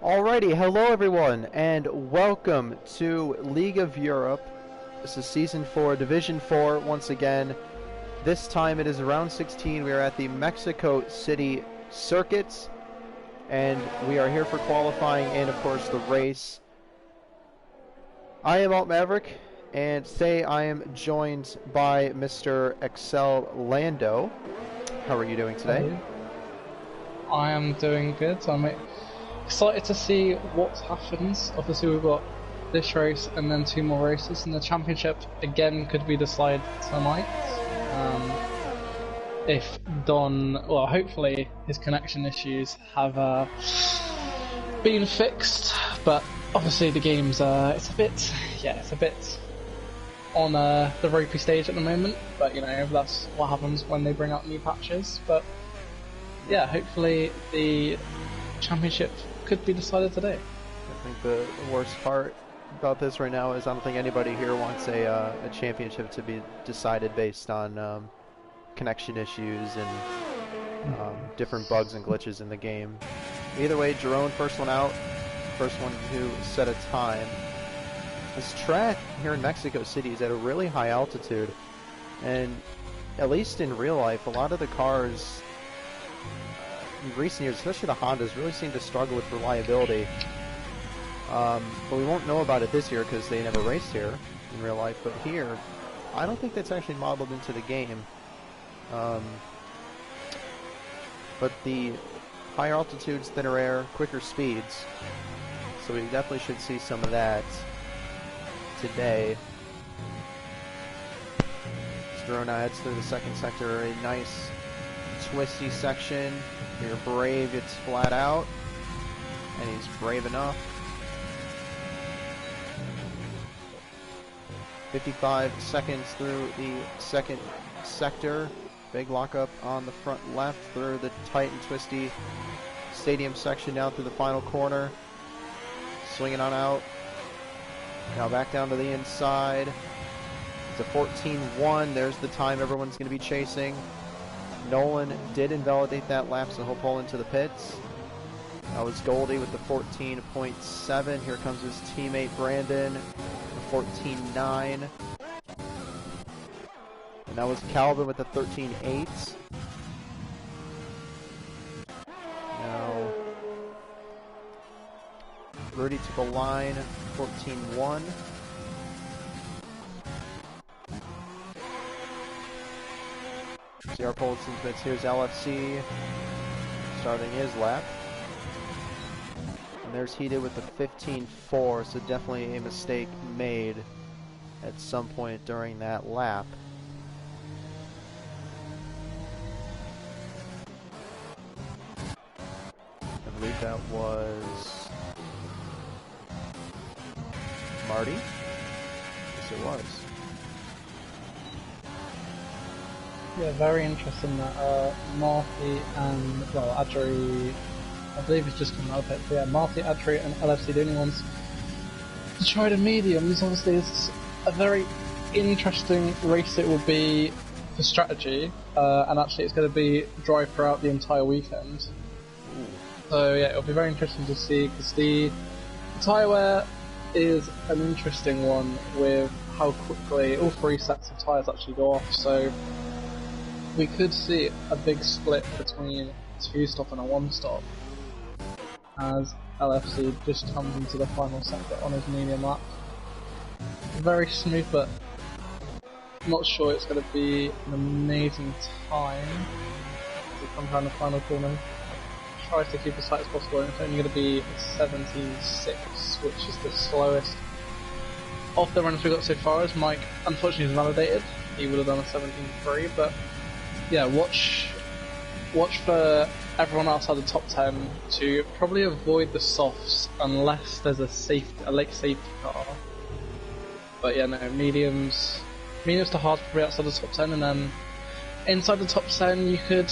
Alrighty, hello everyone, and welcome to League of Europe. This is Season 4, Division 4, once again. This time it is round 16. We are at the Mexico City Circuits, and we are here for qualifying and, of course, the race. I am Alt Maverick, and today I am joined by Mr. Excel Lando. How are you doing today? I am doing good. I'm excited to see what happens. Obviously we've got this race and then two more races, and the championship again could be decided tonight. If Don, well, hopefully his connection issues have been fixed, but obviously the game's it's a bit on the ropey stage at the moment, but you know, that's what happens when they bring out new patches. But yeah, hopefully the championship could be decided today. I think the worst part about this right now is I don't think anybody here wants a championship to be decided based on connection issues and different bugs and glitches in the game. Either way, Jerome, first one out, first one who set a time. This track here in Mexico City is at a really high altitude, and at least in real life, a lot of the cars in recent years, especially the Hondas, really seem to struggle with reliability. But we won't know about it this year because they never raced here in real life. But here, I don't think that's actually modeled into the game. But the higher altitudes, thinner air, quicker speeds. So we definitely should see some of that today. Strohna heads through the second sector, a nice twisty section. Your Brave gets flat out, and he's brave enough. 55 seconds through the second sector. Big lockup on the front left through the tight and twisty stadium section down through the final corner. Swinging on out. Now back down to the inside. It's a 14-1. There's the time everyone's going to be chasing. Nolan did invalidate that lap, so he'll pull into the pits. That was Goldie with the 14.7. Here comes his teammate Brandon, the 14.9. And that was Calvin with the 13.8. Now, Rudy took a line, 14.1. CR pulled some bits. Here's LFC starting his lap. And there's Heated with the 15.4, so definitely a mistake made at some point during that lap. I believe that was Marty? Yes, it was. Yeah, very interesting that Marty and, well, Adri, I believe he's just coming out of it, but yeah, Marty, Adri and LFC, the only ones to try the mediums. Obviously it's a very interesting race it will be for strategy, and actually it's going to be dry throughout the entire weekend. So yeah, it'll be very interesting to see, because the tyre wear is an interesting one with how quickly all three sets of tyres actually go off, so we could see a big split between a two-stop and a one-stop as LFC just comes into the final sector on his medium lap. Very smooth, but not sure it's going to be an amazing time to come down the final corner. Tries to keep as tight as possible, and it's only going to be 17.6, which is the slowest of the runs we've got so far, as Mike unfortunately is validated. He would have done a 17.3, but yeah, watch for everyone outside the top 10 to probably avoid the softs unless there's a late safety car. But yeah, no, mediums to hard probably outside the top 10, and then inside the top 10 you could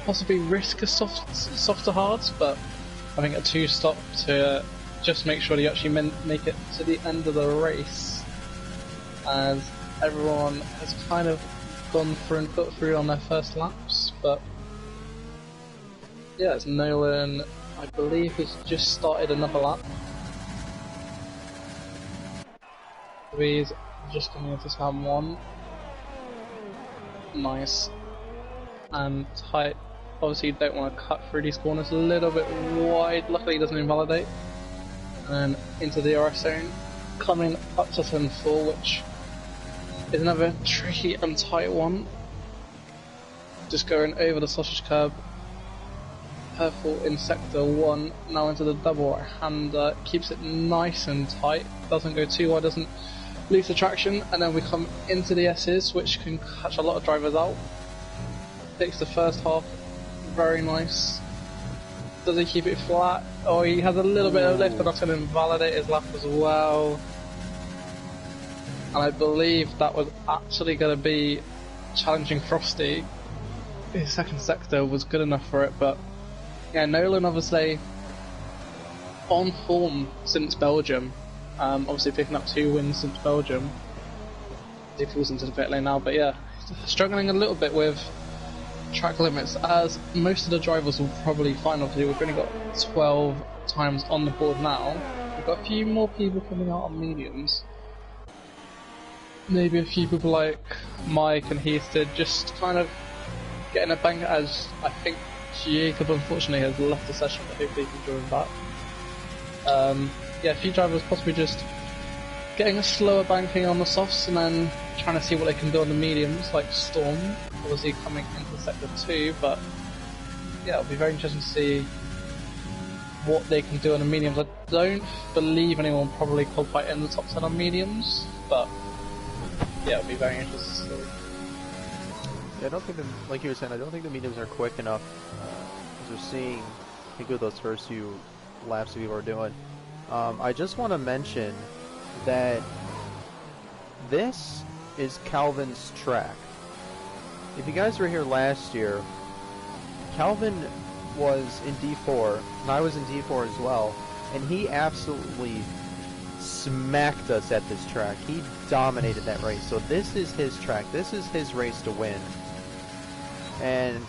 possibly risk a soft to hards, but I think a two stop to just make sure that you actually make it to the end of the race, as everyone has kind of gone through and put through on their first laps. But yeah, it's Nolan, I believe he's just started another lap. He's just coming into turn 1. Nice. And tight. Obviously you don't want to cut through these corners, a little bit wide. Luckily he doesn't invalidate. And then into the DRS zone. Coming up to turn 4, which is another tricky and tight one. Just going over the sausage curb. Purple in sector 1, now into the double right-hander, keeps it nice and tight, doesn't go too wide, doesn't lose the traction, and then we come into the S's, which can catch a lot of drivers out. Takes the first half, very nice. Does he keep it flat? Oh, he has a little bit of lift, and that's going to invalidate his lap as well. And I believe that was actually going to be challenging Frosty. His second sector was good enough for it, but yeah, Nolan obviously on form since Belgium. Obviously picking up 2 wins since Belgium. He falls into the pit lane now, but yeah, struggling a little bit with track limits, as most of the drivers will probably find. Obviously, we've only got 12 times on the board now. We've got a few more people coming out on mediums. Maybe a few people like Mike and Heathted just kind of getting a bang, as I think Jacob unfortunately has left the session, but hopefully he can join back. Yeah, a few drivers possibly just getting a slower banking on the softs and then trying to see what they can do on the mediums, like Storm, obviously coming into sector 2, but yeah, it'll be very interesting to see what they can do on the mediums. I don't believe anyone will probably qualify in the top 10 on mediums, but yeah, it'll be very interesting to see. Yeah, I don't think, like you were saying, I don't think the mediums are quick enough. As we're seeing, I think with those first few laps we were doing. I just want to mention that this is Calvin's track. If you guys were here last year, Calvin was in D4, and I was in D4 as well, and he absolutely smacked us at this track. He dominated that race. So this is his track. This is his race to win. And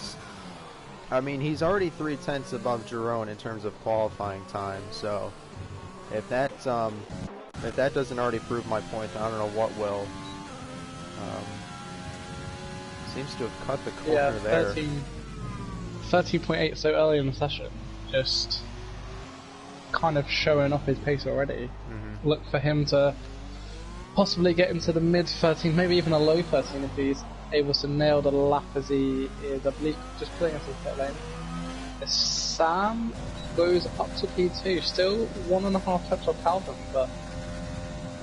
I mean, he's already 3/10 above Jerome in terms of qualifying time. So if that doesn't already prove my point, I don't know what will. Seems to have cut the corner there. 13.8 so early in the session. Just kind of showing off his pace already. Mm-hmm. Look for him to possibly get into the mid 13, maybe even a low 13 if he's able to nail the lap as he is. I believe just pulling into the pit lane. Sam goes up to P2, still 1.5 tenths of Calvin, but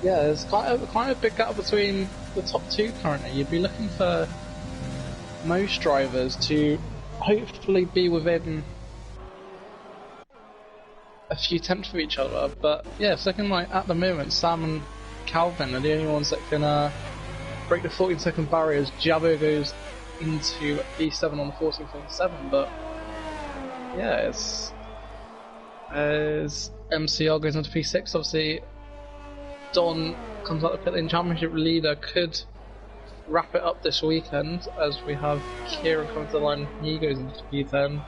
yeah, there's quite a big gap between the top 2 currently. You'd be looking for most drivers to hopefully be within a few tenths of each other, but yeah, it's looking like at the moment Sam and Calvin are the only ones that can break the 14-second barriers. Jabo goes into P7 on the 14.7, but yeah, it's as MCR goes into P6. Obviously, Don comes out the pit lane championship leader, could wrap it up this weekend, as we have Kieran coming to the line. He goes into P10.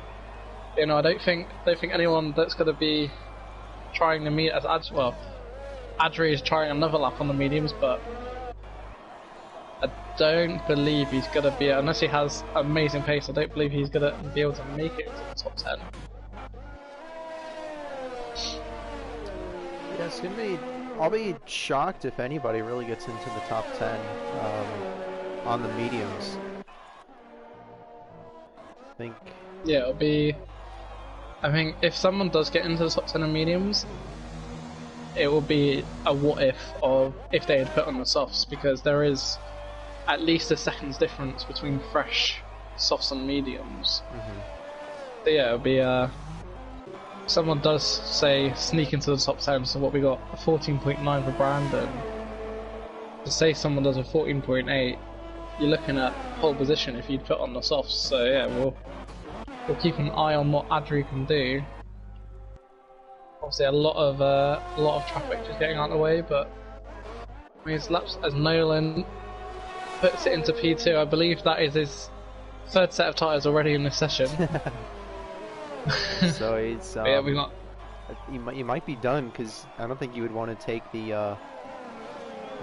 You know, I don't think anyone that's going to be trying to meet as Adri is trying another lap on the mediums, but I don't believe he's going to be, unless he has amazing pace, I don't believe he's going to be able to make it into the top 10. Yes, I'll be shocked if anybody really gets into the top 10 on the mediums. I think if someone does get into the top 10 on mediums, it will be a what if of if they had put on the softs, because there is at least a second's difference between fresh softs and mediums. Mm-hmm. But yeah, it'll be someone does say sneak into the top 10, so what we got, a 14.9 for Brandon. To say someone does a 14.8, you're looking at pole position if you'd put on the softs. So yeah, we'll keep an eye on what Adri can do. Obviously a lot of traffic just getting out of the way, but I mean, as Nolan puts it into P2, I believe that is his third set of tyres already in this session. So he's But yeah, we got. he might be done because I don't think you would want to take the No,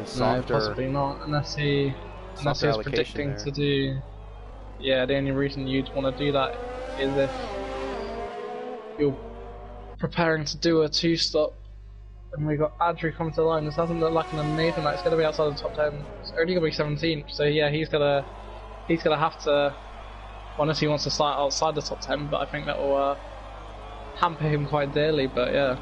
softer possibly not, unless he softer was allocation predicting there. to do. Yeah, the only reason you'd want to do that is if you're preparing to do a two-stop, and we got Adri coming to the line. This doesn't look like an amazing. Like, it's going to be outside the top 10. It's only going to be 17th, so yeah, he's gonna have to. Unless he wants to start outside the top 10, but I think that will hamper him quite dearly. But yeah.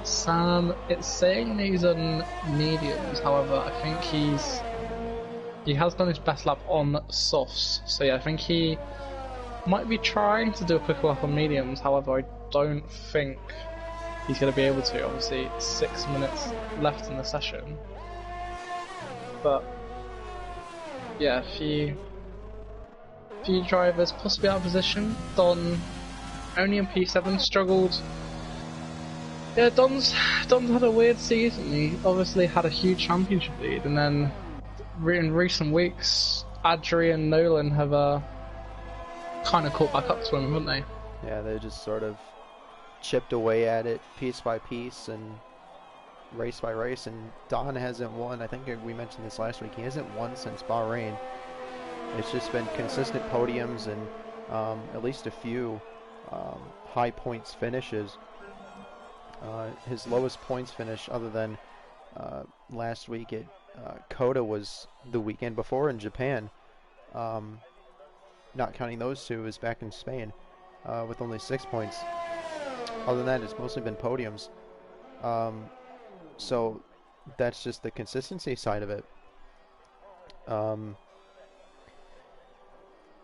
Sam, it's saying he's on mediums, however, I think he has done his best lap on softs, so yeah, I think he might be trying to do a quick lap on mediums, however, I don't think he's going to be able to. Obviously, 6 minutes left in the session, but yeah, a few drivers possibly out of position. Don, only in P7, struggled. Yeah, Don's had a weird season. He obviously had a huge championship lead, and then in recent weeks, Adri and Nolan have kind of caught back up to him, haven't they? Yeah, they just sort of chipped away at it piece by piece and race by race. And Don hasn't won. I think we mentioned this last week. He hasn't won since Bahrain. It's just been consistent podiums and at least a few high points finishes. His lowest points finish, other than last week at Coda, was the weekend before in Japan. Not counting those two, is back in Spain with only 6 points. Other than that, it's mostly been podiums. So that's just the consistency side of it.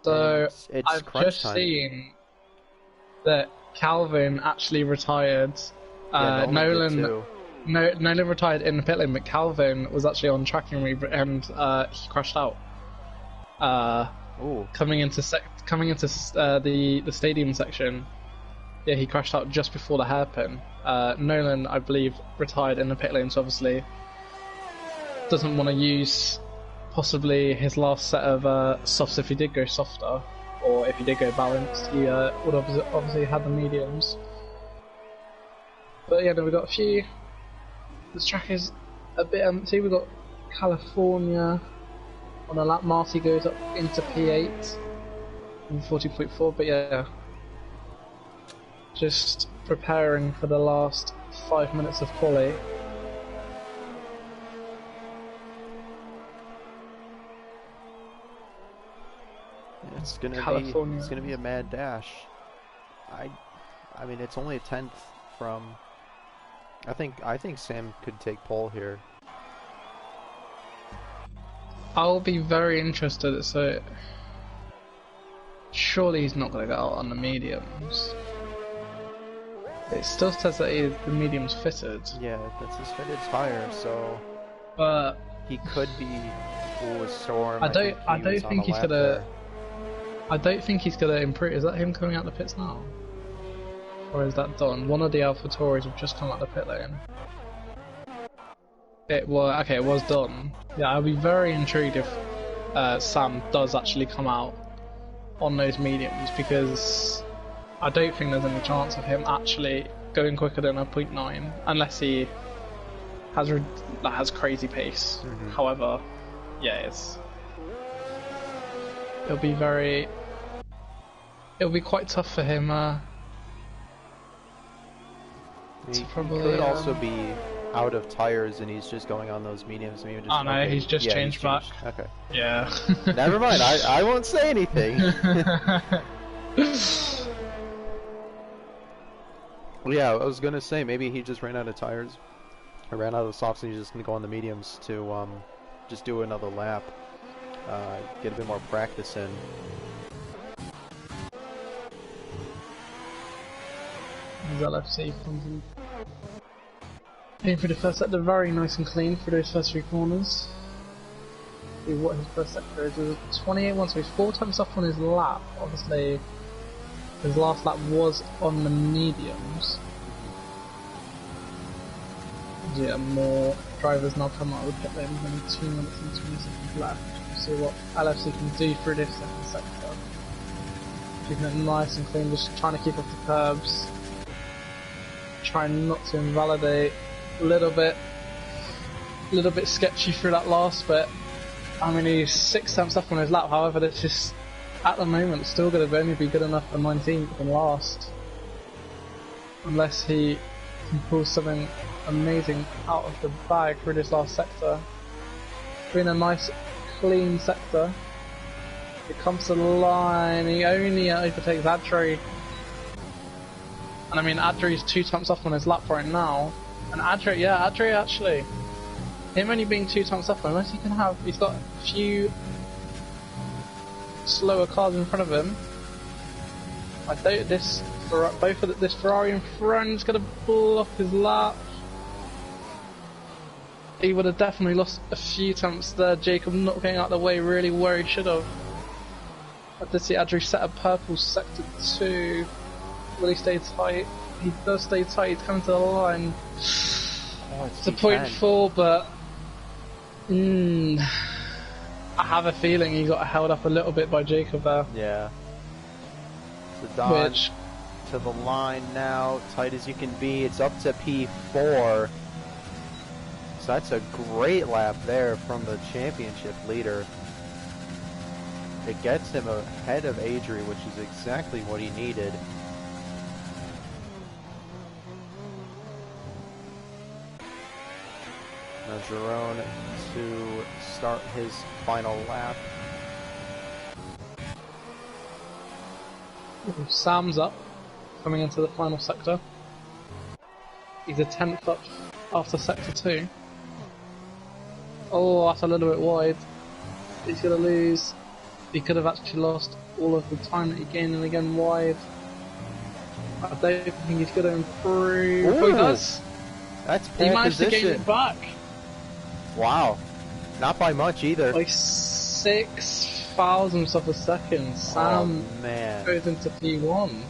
So it's I've crunch just time. seen that Calvin actually retired. Yeah, Nolan retired in the pit lane, but Calvin was actually on tracking and he crashed out. Ooh. Coming into the stadium section, yeah, he crashed out just before the hairpin. Nolan, I believe, retired in the pit lane, so obviously doesn't want to use possibly his last set of softs if he did go softer, or if he did go balanced. He would obviously had the mediums. But yeah, then we've got a few. This track is a bit empty. We've got California on a lap. Marty goes up into P8 in 40.4, but yeah, just preparing for the last 5 minutes of quali. It's gonna be a mad dash. I mean, it's only a 10th from. I think Sam could take pole here. I'll be very interested. So surely he's not going to go out on the mediums. It still says that the medium's fitted. Yeah, that's his fitted tire, so. But he could be. Ooh, Storm. I don't think he's gonna. I don't think he's gonna improve. Is that him coming out the pits now? Or is that Don? One of the AlphaTauris have just come out the pit lane. It was Don. Yeah, I'll be very intrigued if Sam does actually come out on those mediums, because I don't think there's any chance of him actually going quicker than a 0.9 unless he has crazy pace. Mm-hmm. However, yeah, it'll be quite tough for him. He probably, could also be out of tires and he's just going on those mediums. Maybe just, oh no, okay. He's just changed back. Okay. Yeah. Never mind. I won't say anything. Yeah, I was gonna say maybe he just ran out of tires. I ran out of softs and he's just gonna go on the mediums to just do another lap, get a bit more practice in. LFC comes in. Aim for the first sector, very nice and clean for those first three corners. See what his first sector is. It was 28.1, so he's 4 times off on his lap. Obviously, his last lap was on the mediums. Yeah, more drivers now come out of the pit lane. Only 2 minutes and 20 seconds left. See what LFC can do for this second sector. keeping it nice and clean, just trying to keep off the curbs, trying not to invalidate. A little bit sketchy through that last bit. I mean, he's 6 tenths off on his lap, however, that's just, at the moment, still going to only be good enough for 19th and last. Unless he can pull something amazing out of the bag through this last sector. Being a nice, clean sector. It comes to the line, he only overtakes Adri. And I mean, Adri's 2 tenths off on his lap right now. And Adri actually, him only being 2 tenths off, unless he can have, he's got a few slower cars in front of him. I doubt this Ferrari in front is going to pull off his lap. He would have definitely lost a few tenths there. Jacob not getting out of the way really where he should have. I did see Adri set a purple sector 2. Will he stay tight? He does stay tight, he's coming to the line. Oh, it's a 0.4, but I have a feeling he got held up a little bit by Jacob there. Yeah. So Don to the line now, tight as you can be. It's up to P4. So that's a great lap there from the championship leader. It gets him ahead of Adri, which is exactly what he needed. Now Jerome to start his final lap. Sam's up, coming into the final sector. He's a 10th up after sector 2. Oh, that's a little bit wide. He's going to lose. He could have actually lost all of the time that he gained, and again wide. I don't think he's going to improve. Ooh, oh, he does. That's he managed to gain it back. Wow. Not by much either. Like 6 thousandths of a second. Sam goes into P1.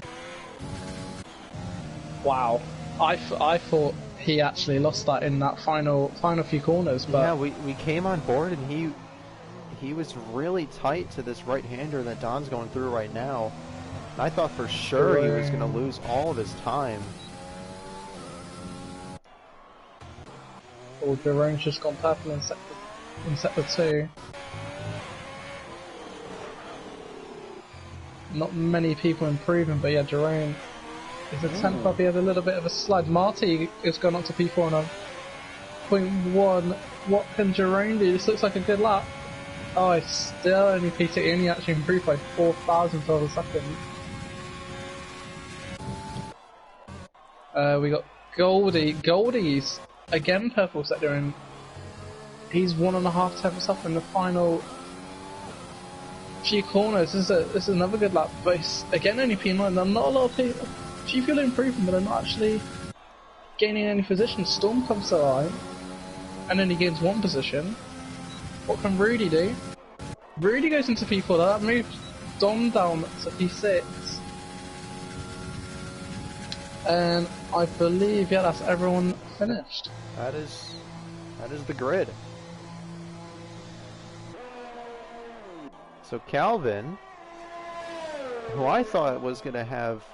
Wow. I thought he actually lost that in that final few corners, but yeah, we came on board and he was really tight to this right-hander that Don's going through right now. And I thought for sure he was going to lose all of his time. Oh, Jerome's just gone purple in sector 2. Not many people improving, but yeah, Jerome is a 10th up. He has a little bit of a slide. Marty has gone up to P4 on 0.1. What can Jerome do? This looks like a good lap. Oh, it's still only P6. He only actually improved by 4 thousandths of a second. We got Goldie. Goldie's again purple sector, and he's 1.5 tenths up in the final few corners. This is another good lap, but it's again only P9. Not a lot of people. Few people improving, but they're not actually gaining any position. Storm comes to the line, and then he gains 1 position. What can Rudy do? Rudy goes into P4. That moves Dom down to P6. And I believe, yeah, that's everyone finished. That is the grid. So Calvin, who I thought was going to have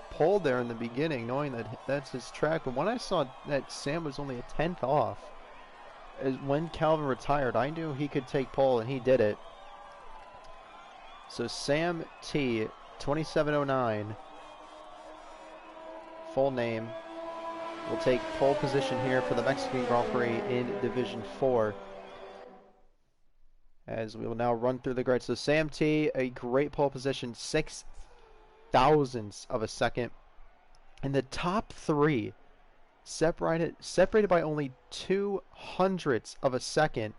pole there in the beginning, knowing that that's his track, but when I saw that Sam was only a 10th off, when Calvin retired, I knew he could take pole, and he did it. So Sam T, 2709, full name, will take pole position here for the Mexican Grand Prix in Division 4. As we will now run through the grid. So Sam T, a great pole position, 6 thousandths of a second. And the top 3 separated by only 200ths of a second.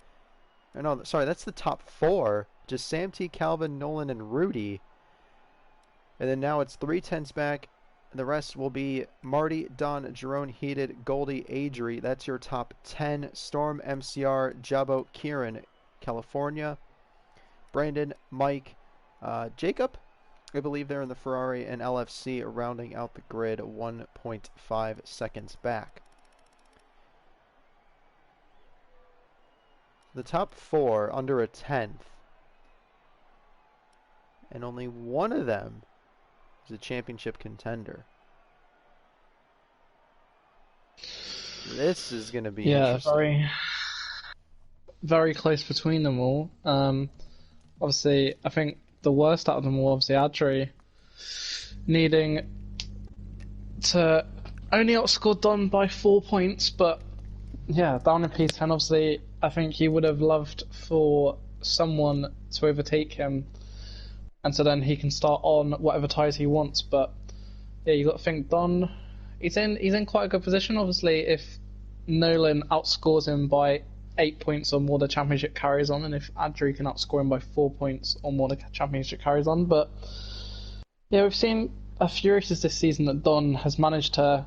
No, sorry, that's the top 4. Just Sam T, Calvin, Nolan, and Rudy. And then now it's 3 tenths back. The rest will be Marty, Don, Jerome, Heated, Goldie, Adri. That's your top 10. Storm, MCR, Jabo, Kieran, California, Brandon, Mike, Jacob, I believe they're in the Ferrari, and LFC rounding out the grid 1.5 seconds back. The top 4 under a 10th, and only one of them He's a championship contender. This is going to be interesting. very, very close between them all. Obviously, I think the worst out of them all, obviously, Adri needing to only outscore Don by 4 points, but yeah, down in P10, obviously, I think he would have loved for someone to overtake him, and so then he can start on whatever tires he wants. But yeah, you got to think Don, he's in quite a good position. Obviously, if Nolan outscores him by 8 points or more, the championship carries on, and if Adri can outscore him by 4 points or more, the championship carries on. But yeah, we've seen a few races this season that Don has managed to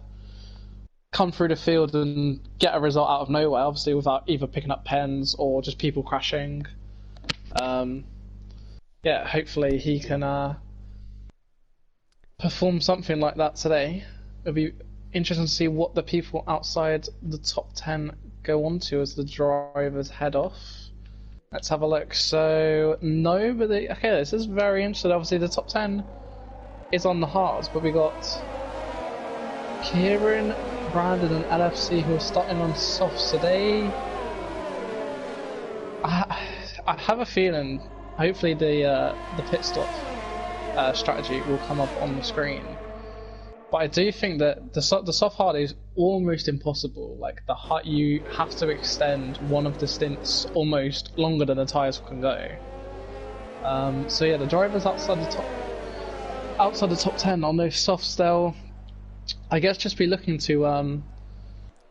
come through the field and get a result out of nowhere, obviously without either picking up pens or just people crashing. Yeah, hopefully he can perform something like that today. It'll be interesting to see what the people outside the top 10 go on to as the drivers head off. Let's have a look. So, nobody... Okay, this is very interesting. Obviously, the top 10 is on the hards, but we got Kieran, Brandon and LFC who are starting on softs today. I have a feeling, hopefully the pit stop strategy will come up on the screen. But I do think that the soft hard is almost impossible. Like you have to extend one of the stints almost longer than the tyres can go. So yeah, the drivers outside the top 10 on those softs, they'll, I guess, just be looking to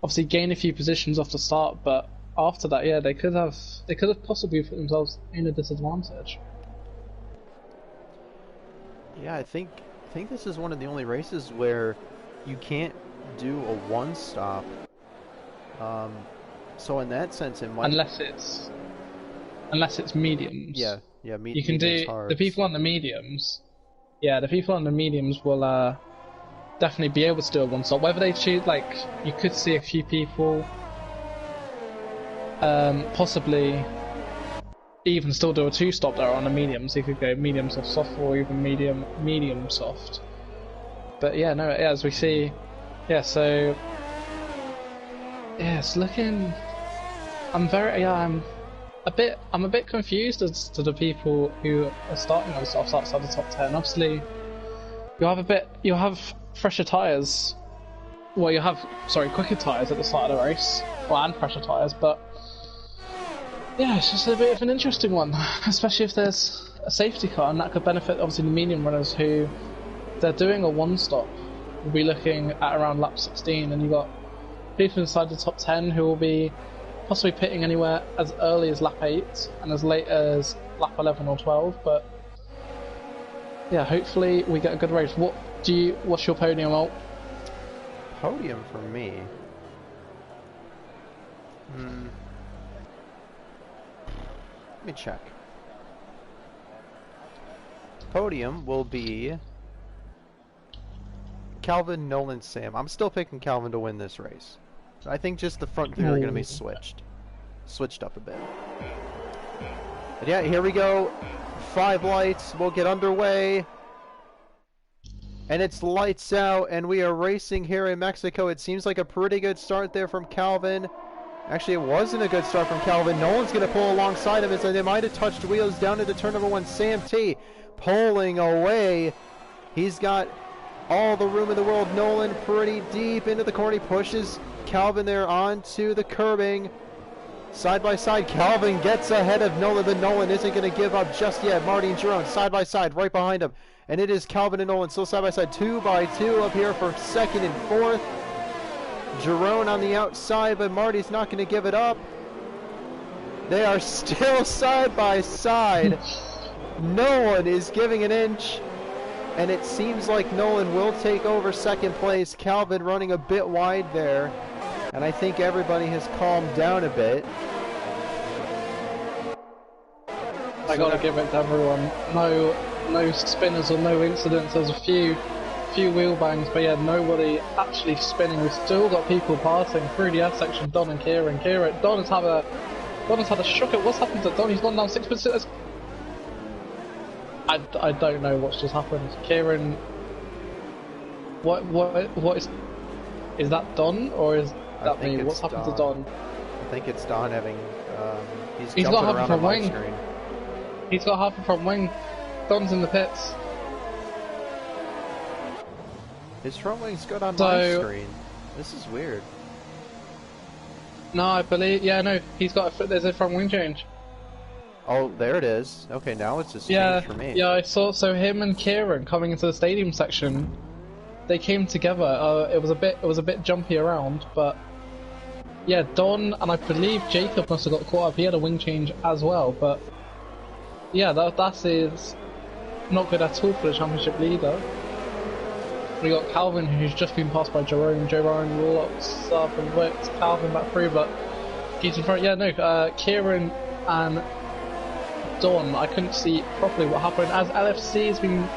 obviously gain a few positions off the start, but after that, yeah, they could have possibly put themselves in a disadvantage. Yeah, I think this is one of the only races where you can't do a one stop. So in that sense, it might, unless it's mediums. Yeah, you can do hards. The people on the mediums. Yeah, the people on the mediums will definitely be able to do a one stop. Whether they choose, like, you could see a few people possibly even still do a two stop there on the mediums. You could go medium soft or even medium soft. But yeah, no, as we see, yeah, so yeah, it's looking. I'm a bit confused as to the people who are starting on softs outside the top 10. Obviously, you'll have fresher tyres. Well, you have, quicker tyres at the start of the race, and fresher tyres, but yeah, it's just a bit of an interesting one, especially if there's a safety car, and that could benefit obviously the medium runners who, if they're doing a one stop, will be looking at around lap 16, and you've got people inside the top 10 who will be possibly pitting anywhere as early as lap 8 and as late as lap 11 or 12, but yeah, hopefully we get a good race. What's your podium, Alt? Podium for me? Let me check. Podium will be Calvin, Nolan, Sam. I'm still picking Calvin to win this race. I think just the front three are going to be switched up a bit. But yeah, here we go. 5 lights. We'll get underway. And it's lights out, and we are racing here in Mexico. It seems like a pretty good start there from Calvin. Actually, it wasn't a good start from Calvin. Nolan's going to pull alongside of it, so they might have touched wheels down into turn number 1. Sam T pulling away. He's got all the room in the world. Nolan pretty deep into the corner. He pushes Calvin there onto the curbing. Side by side, Calvin gets ahead of Nolan, but Nolan isn't going to give up just yet. Marty and Jerome side by side right behind him. And it is Calvin and Nolan still side by side, 2 by 2 up here for 2nd and 4th. Jerome on the outside, but Marty's not going to give it up. They are still side by side. No one is giving an inch. And it seems like Nolan will take over 2nd place. Calvin running a bit wide there. And I think everybody has calmed down a bit. I gotta give it to everyone. No spinners or no incidents. There's a few wheel bangs, but yeah, nobody actually spinning. We've still got people passing through the F section. Don and Kieran. Don has had a shocker. What's happened to Don? He's gone down 6%. I don't know what's just happened. Kieran What is that Don, or is that me? What's happened to Don? I think it's Don having, he's got jumping half a around front on my wing. screen. He's got half a front wing. Don's in the pits. His front wing's good on my screen. This is weird. No, I believe, yeah, no, he's got there's a front wing change. Oh, there it is. Okay, now it's just changed for me. Yeah, I saw, so him and Kieran coming into the stadium section, they came together. It was a bit jumpy around, but yeah, Don and I believe Jacob must have got caught up. He had a wing change as well, but yeah, that is not good at all for the championship leader. We got Calvin, who's just been passed by Jerome. Jerome locks up and whips Calvin back through, but he's in front. Yeah, no, Kieran and Don, I couldn't see properly what happened. As LFC has been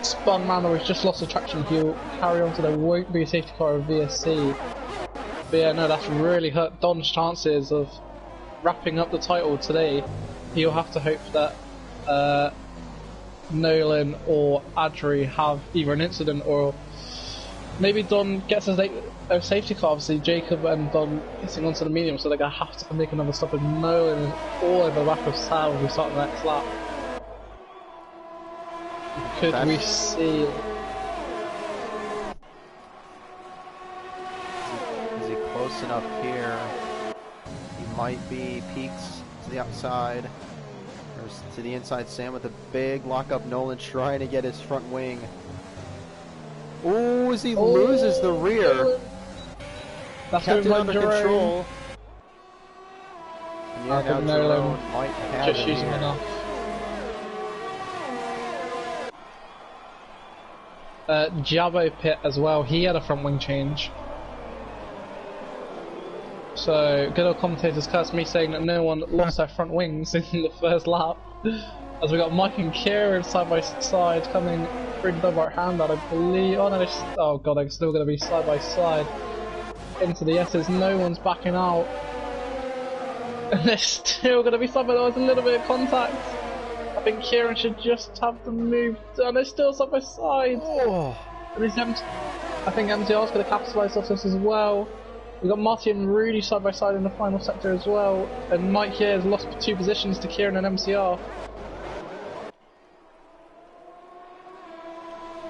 spun round or he's just lost the traction, he'll carry on, so there won't be a safety car of VSC. But yeah, no, that's really hurt Don's chances of wrapping up the title today. He'll have to hope that Nolan or Adri have either an incident or maybe Don gets a safety car. Obviously Jacob and Don hitting onto the medium, so they're going to have to make another stop, and Nolan is all over the back of Sal who start the next lap. Could we see? Is he close enough here? He might be. Peaks to the outside. To the inside, Sam with a big lockup. Nolan trying to get his front wing. Ooh, as he loses the rear. That's kept it under control. Yeah, now Jerome might have just using enough. Jabo pit as well. He had a front wing change. So, good old commentators cursed me saying that no one lost their front wings in the first lap. As we got Mike and Kieran side by side coming through the right hand out, I believe. Oh no, oh god, they're still going to be side by side into the S's. No one's backing out. And they're still going to be side by side. There was a little bit of contact. I think Kieran should just have them moved. And they're still side by side. Oh. And I think MTR's going to capitalise off this as well. We've got Marty and Rudy side by side in the final sector as well, and Mike here has lost 2 positions to Kieran and MCR.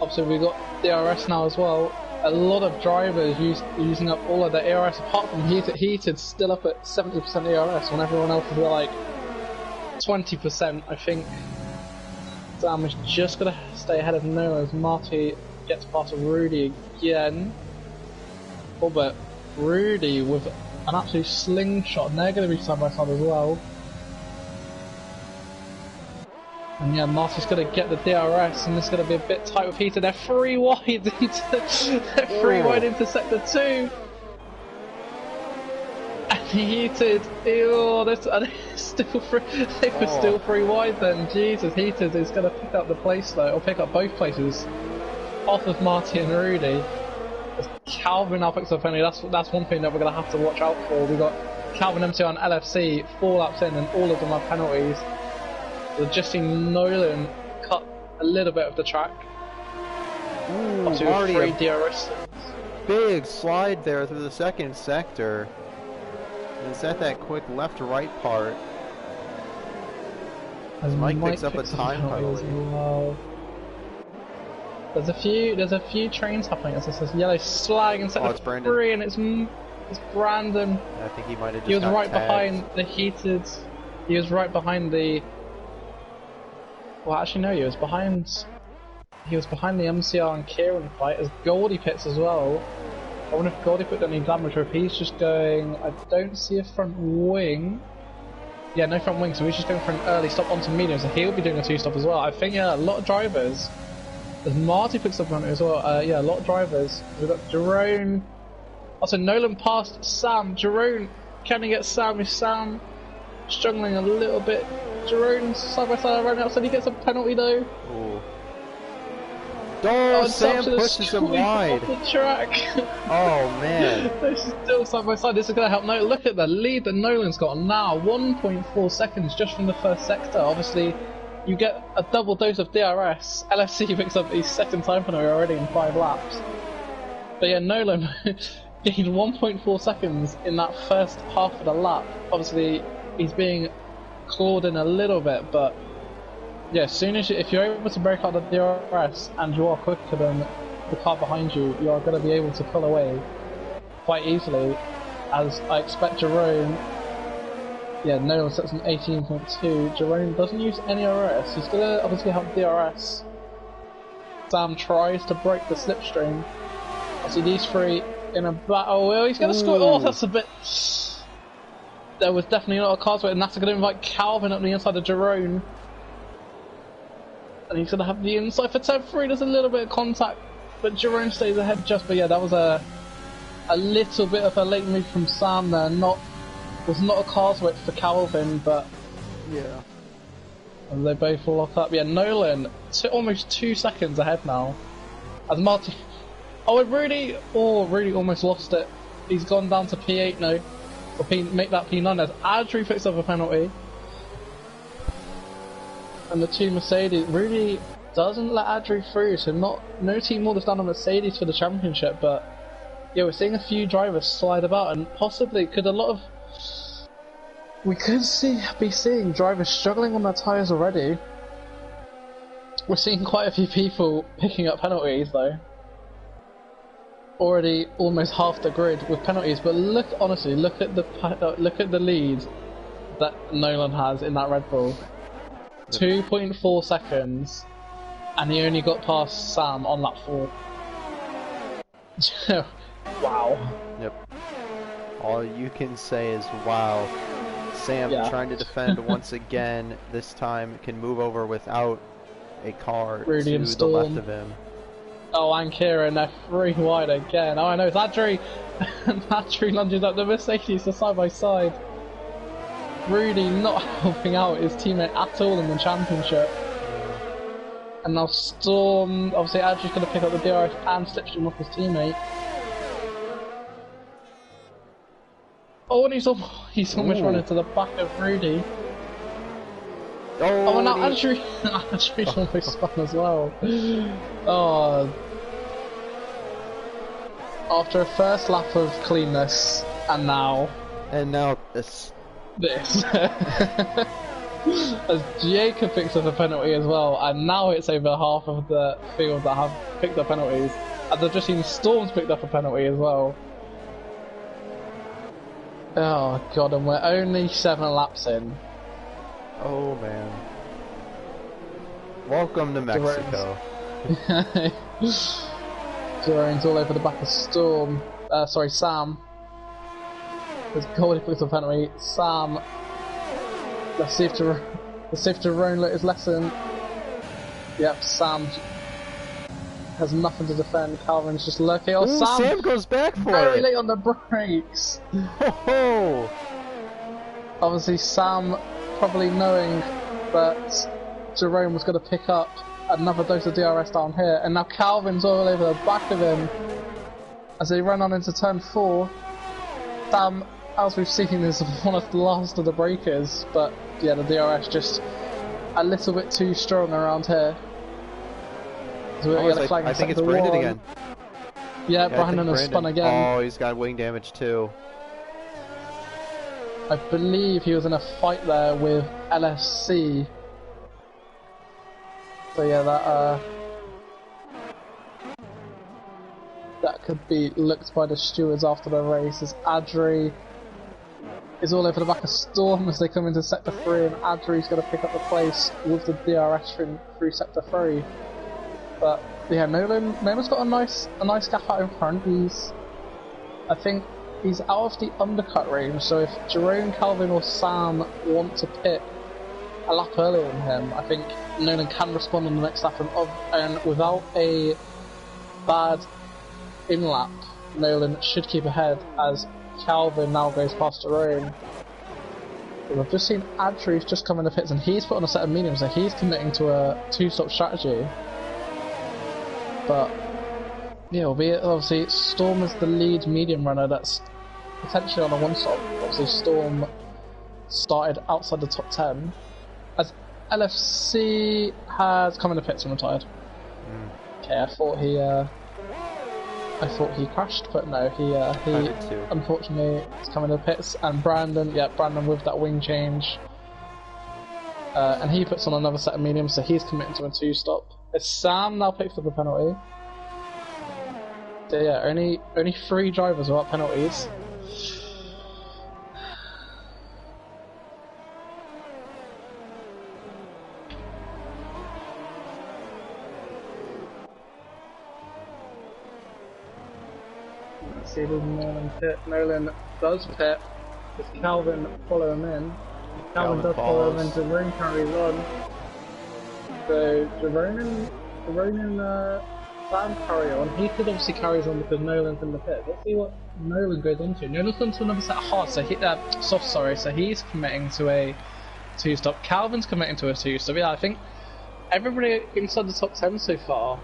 Obviously we've got DRS now as well. A lot of drivers using up all of their ARS, apart from Heated still up at 70% ARS when everyone else is at like 20%, I think. Sam is just going to stay ahead of Noah as Marty gets past Rudy again. Oh, but Rudy with an absolute slingshot, and they're going to be side by side as well. And yeah, Marty's going to get the DRS, and it's going to be a bit tight with Heater. They're 3 wide into sector 2. And Heated, ew, they were still 3 wide then. Jesus, Heated is going to pick up the place though, or pick up both places off of Marty and Rudy. Calvin now picks up penalty. That's one thing that we're going to have to watch out for. We've got Calvin MC on LFC 4 laps in, and all of them have penalties. We've just seen Nolan cut a little bit of the track. Ooh, already 3 DRS. Big slide there through the second sector. And it's at that quick left-to-right part. As Mike picks up a time penalty. Well. There's a few trains happening. It says yellow slag in sector 3, and it's Brandon. I think he might have just He was right tagged behind the Heated. He was right behind the. Well, actually no, he was behind the MCR and Kieran fight as Goldie pits as well. I wonder if Goldie put any damage or if he's just going. I don't see a front wing. Yeah, no front wing, so he's just going for an early stop onto medium, so he'll be doing a 2-stop as well. I think, yeah, a lot of drivers. As Marty picks up on it as well, yeah, a lot of drivers. We've got Jerome. Also, Nolan passed Sam. Jerome, can he get Sam? Is Sam struggling a little bit? Jerome's side by side right now, so he gets a penalty though. Ooh. Oh, Sam pushes him wide. Off the track. Oh man. They're still side by side. This is going to help Nolan. Look at the lead that Nolan's got now. 1.4 seconds just from the first sector. Obviously, you get a double dose of DRS. LFC picks up his second time penalty already in 5 laps. But yeah, Nolan gained 1.4 seconds in that first half of the lap. Obviously, he's being clawed in a little bit, but yeah, as soon as if you're able to break out the DRS and you are quicker than the car behind you, you are going to be able to pull away quite easily. As I expect Jerome, yeah, Nolan sets an 18.2. Jerome doesn't use any RS. He's going to obviously have DRS. Sam tries to break the slipstream. I see these three in a battle. Oh, he's going to score. Oh, that's a bit. There was definitely not a carseway, and that's going to invite Calvin up the inside of Jerome. And he's going to have the inside for 10-3. There's a little bit of contact, but Jerome stays ahead just. But yeah, that was a little bit of a late move from Sam there. Was not a car switch for Calvin, but yeah, and they both lock up. Yeah, Nolan almost 2 seconds ahead now. As Martin, Rudy almost lost it. He's gone down to P8 now, or make that P9 as Adri picks up a penalty. And the two Mercedes, Rudy doesn't let Adri through, so no team orders down on Mercedes for the championship, but yeah, we're seeing a few drivers slide about, and possibly we could be seeing drivers struggling on their tyres already. We're seeing quite a few people picking up penalties though. Already almost half the grid with penalties, but honestly, look at the lead that Nolan has in that Red Bull. 2.4 seconds, and he only got past Sam on lap 4. Wow. Yep. All you can say is wow. Sam trying to defend once again. This time can move over without a car Rudy to the left of him. Oh, and Kieran, they're 3 wide again. Oh, I know, it's Adri. Adri lunges up the Mercedes to side by side. Rudy not helping out his teammate at all in the championship. And now Storm, obviously Adri's going to pick up the DRS and slipstream off his teammate. Oh, and he's almost run into the back of Rudy. Oh, and now Adri's almost spun as well. Oh. After a first lap of cleanness, and now this. As Jacob picks up a penalty as well, and now it's over half of the field that have picked up penalties. And I've just seen Storms picked up a penalty as well. Oh god, and we're only 7 laps in. Oh man. Welcome to Mexico. Jerome's all over the back of Storm. Sam. There's Goldie picks up a penalty. Sam. Let's see if Jerome learned his lesson. Yep, Sam has nothing to defend. Calvin's just lurking. Oh, Sam goes back for very it. late on the brakes. Oh. Obviously, Sam probably knowing that Jerome was going to pick up another dose of DRS down here, and now Calvin's all over the back of him as they run on into turn 4. Sam, as we've seen, is one of the last of the breakers, but yeah, the DRS just a little bit too strong around here. So I think it's Brandon again. Yeah, Brandon has spun again. Oh, he's got wing damage too. I believe he was in a fight there with LFC. So yeah, that could be looked by the stewards after the race, as Adri is all over the back of Storm as they come into Sector 3, and Adri's going to pick up the place with the DRS through Sector 3. But yeah, Nolan's got a nice gap out in front. I think he's out of the undercut range, so if Jerome, Calvin or Sam want to pit a lap earlier than him, I think Nolan can respond on the next lap, and without a bad in-lap, Nolan should keep ahead as Calvin now goes past Jerome. I've just seen Adri's just come in the pits, and he's put on a set of mediums, so he's committing to a 2-stop strategy. But yeah, obviously Storm is the lead medium runner that's potentially on a 1-stop. Obviously Storm started outside the top 10. As LFC has come in the pits and retired. Okay, I thought he crashed, but no, he unfortunately is coming to the pits. And Brandon with that wing change, and he puts on another set of mediums, so he's committing to a 2-stop. As Sam now picks up a penalty. So yeah, only 3 drivers without penalties. See, doesn't Nolan pit. Nolan does pit. Does Calvin follow him in? Calvin does follow him in. Jerome carries on. So Jerome Sam carry on. Heated obviously carries on because Nolan's in the pit. Let's see what Nolan goes into. Nolan's gone to another set of hard, so soft. Sorry, so he's committing to a 2-stop. Calvin's committing to a 2-stop. Yeah, I think everybody inside the top 10 so far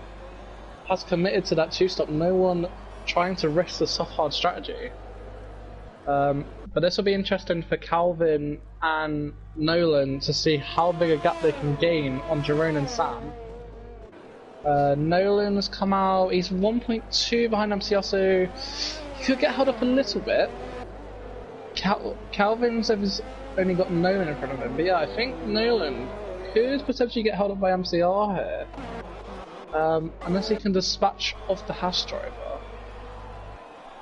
has committed to that 2-stop. No one trying to risk the soft hard strategy. But this will be interesting for Calvin and Nolan to see how big a gap they can gain on Jerome and Sam. Nolan's come out, he's 1.2 behind MCR, so he could get held up a little bit. Calvin's only got Nolan in front of him, but yeah, I think Nolan could potentially get held up by MCR here. Unless he can dispatch off the Haas driver.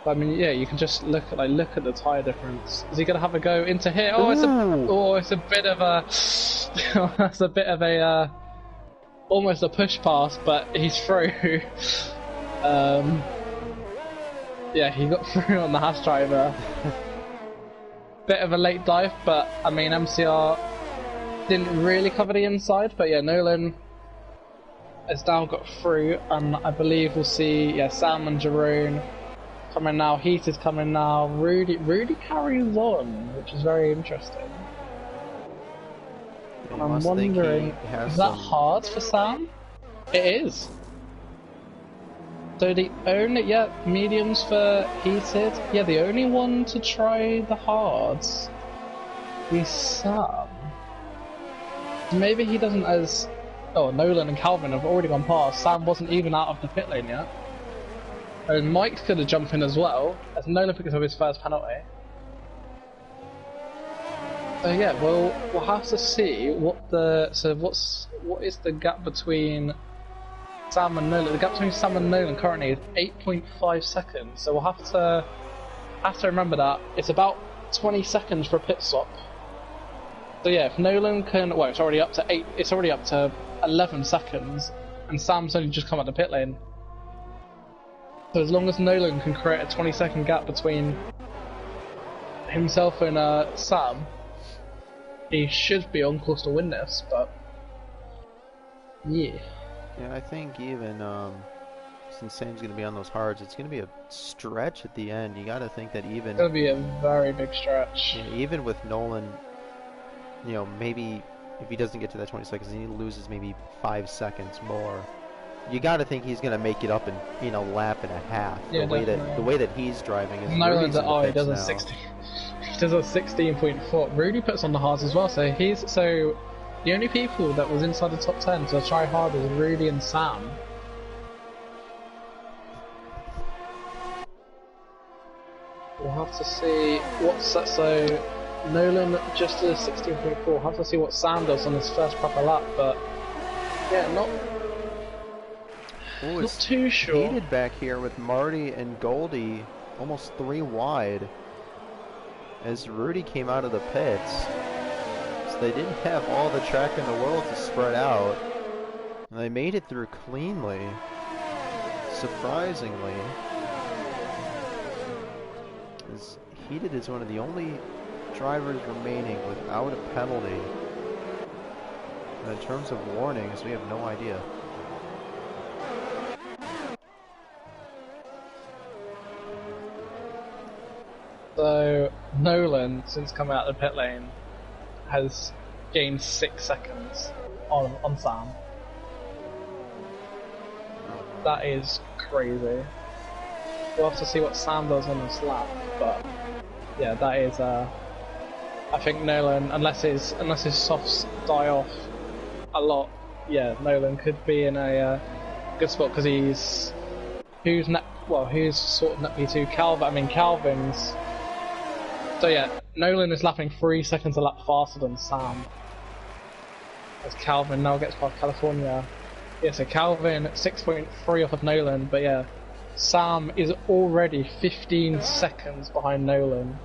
I mean, yeah, you can just look at the tyre difference. Is he gonna have a go into here? Oh, it's a bit of a, that's a bit of a, almost a push pass, but he's through. Yeah, he got through on the Haas driver. Bit of a late dive, but I mean, MCR didn't really cover the inside, but yeah, Nolan has now got through, and I believe we'll see, Sam and Jerome coming now, Heat is coming now, Rudy carries on, which is very interesting. And I'm wondering, is that hard for Sam? It is. So the only, mediums for Heated, the only one to try the hards is Sam. Maybe he doesn't Nolan and Calvin have already gone past, Sam wasn't even out of the pit lane yet. And Mike's gonna jump in as well, as Nolan picks up his first penalty. So yeah, we'll have to see what is the gap between Sam and Nolan. The gap between Sam and Nolan currently is 8.5 seconds. So we'll have to remember that it's about 20 seconds for a pit stop. So yeah, if Nolan can, it's already up to 8. It's already up to 11 seconds, and Sam's only just come out the pit lane. So as long as Nolan can create a 20-second gap between himself and Sam, he should be on course to win this, but yeah. Yeah, I think even since Sam's going to be on those hards, it's going to be a stretch at the end. You got to think that even... It's going to be a very big stretch. Yeah, even with Nolan, maybe if he doesn't get to that 20 seconds, he loses maybe 5 seconds more. You got to think he's going to make it up in a lap and a half. Yeah, the way that he's driving is Nolan's he does a 60. He does a 16.4. Rudy puts on the hards as well, so the only people that was inside the top 10 to try hard was Rudy and Sam. We'll have to see what's that. So Nolan just did a 16.4. We'll have to see what Sam does on his first proper lap, but yeah, not too sure. Heated back here with Marty and Goldie almost 3 wide as Rudy came out of the pits. So they didn't have all the track in the world to spread out. And they made it through cleanly, surprisingly. As Heated is one of the only drivers remaining without a penalty. And in terms of warnings, we have no idea. So Nolan, since coming out of the pit lane, has gained 6 seconds on Sam. That is crazy. We'll have to see what Sam does on this lap, but yeah, that is I think Nolan, unless his softs die off, a lot, yeah, Nolan could be in a good spot because who's sort of net P2? Calvin's. So yeah, Nolan is lapping 3 seconds a lap faster than Sam. As Calvin now gets past California. Yeah, so Calvin 6.3 off of Nolan, but yeah, Sam is already 15 seconds behind Nolan.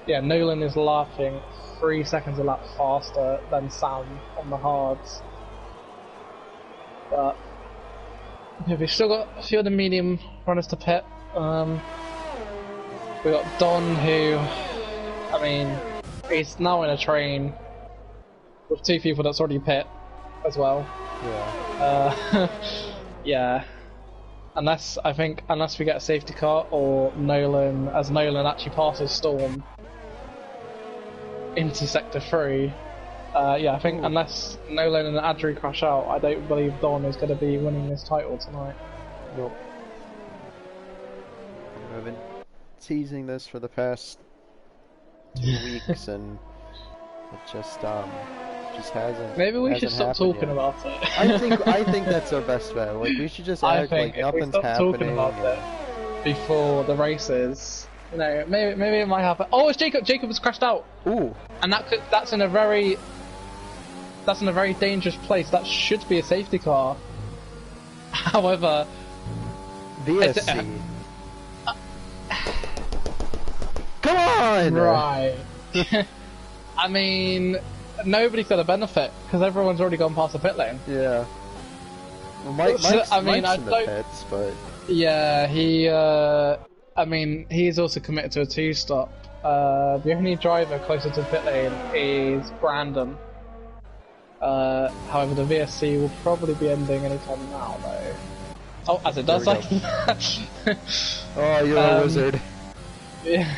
Yeah, Nolan is lapping 3 seconds a lap faster than Sam on the hards. But yeah, we've still got a few of the medium runners to pit. We got Don, who, I mean, he's now in a train with 2 people that's already pit as well. Yeah. Yeah. Unless we get a safety car or Nolan actually passes Storm into sector 3. Yeah, I think unless Nolan and Adri crash out, I don't believe Don is going to be winning this title tonight. Nope. I've been teasing this for the past 2 weeks, and it just hasn't. Maybe we should stop talking yet. about it. I think that's our best bet. Like, we should just act like nothing's happening. Talking about it before the races. You know, maybe it might happen. Oh, it's Jacob. Jacob has crashed out. Ooh. And that's in a very dangerous place. That should be a safety car. However, VSC. Come on! Right. I mean, nobody's got a benefit because everyone's already gone past the pit lane. Yeah. Well, Mike's in the pits, but yeah, he's also committed to a 2-stop. The only driver closer to the pit lane is Brandon. However, the VSC will probably be ending anytime now, though. Oh, as it does, like. Oh, you're a wizard. Yeah.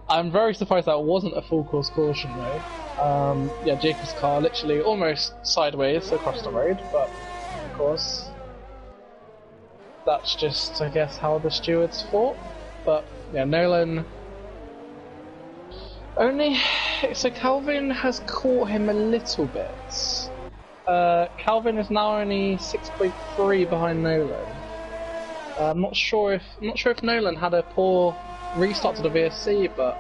I'm very surprised that wasn't a full course caution, though. Yeah, Jacob's car literally almost sideways across the road, but of course, that's just, I guess, how the stewards fought. But yeah, Nolan. So Calvin has caught him a little bit. Calvin is now only 6.3 behind Nolan. I'm not sure if Nolan had a poor restart to the VSC, but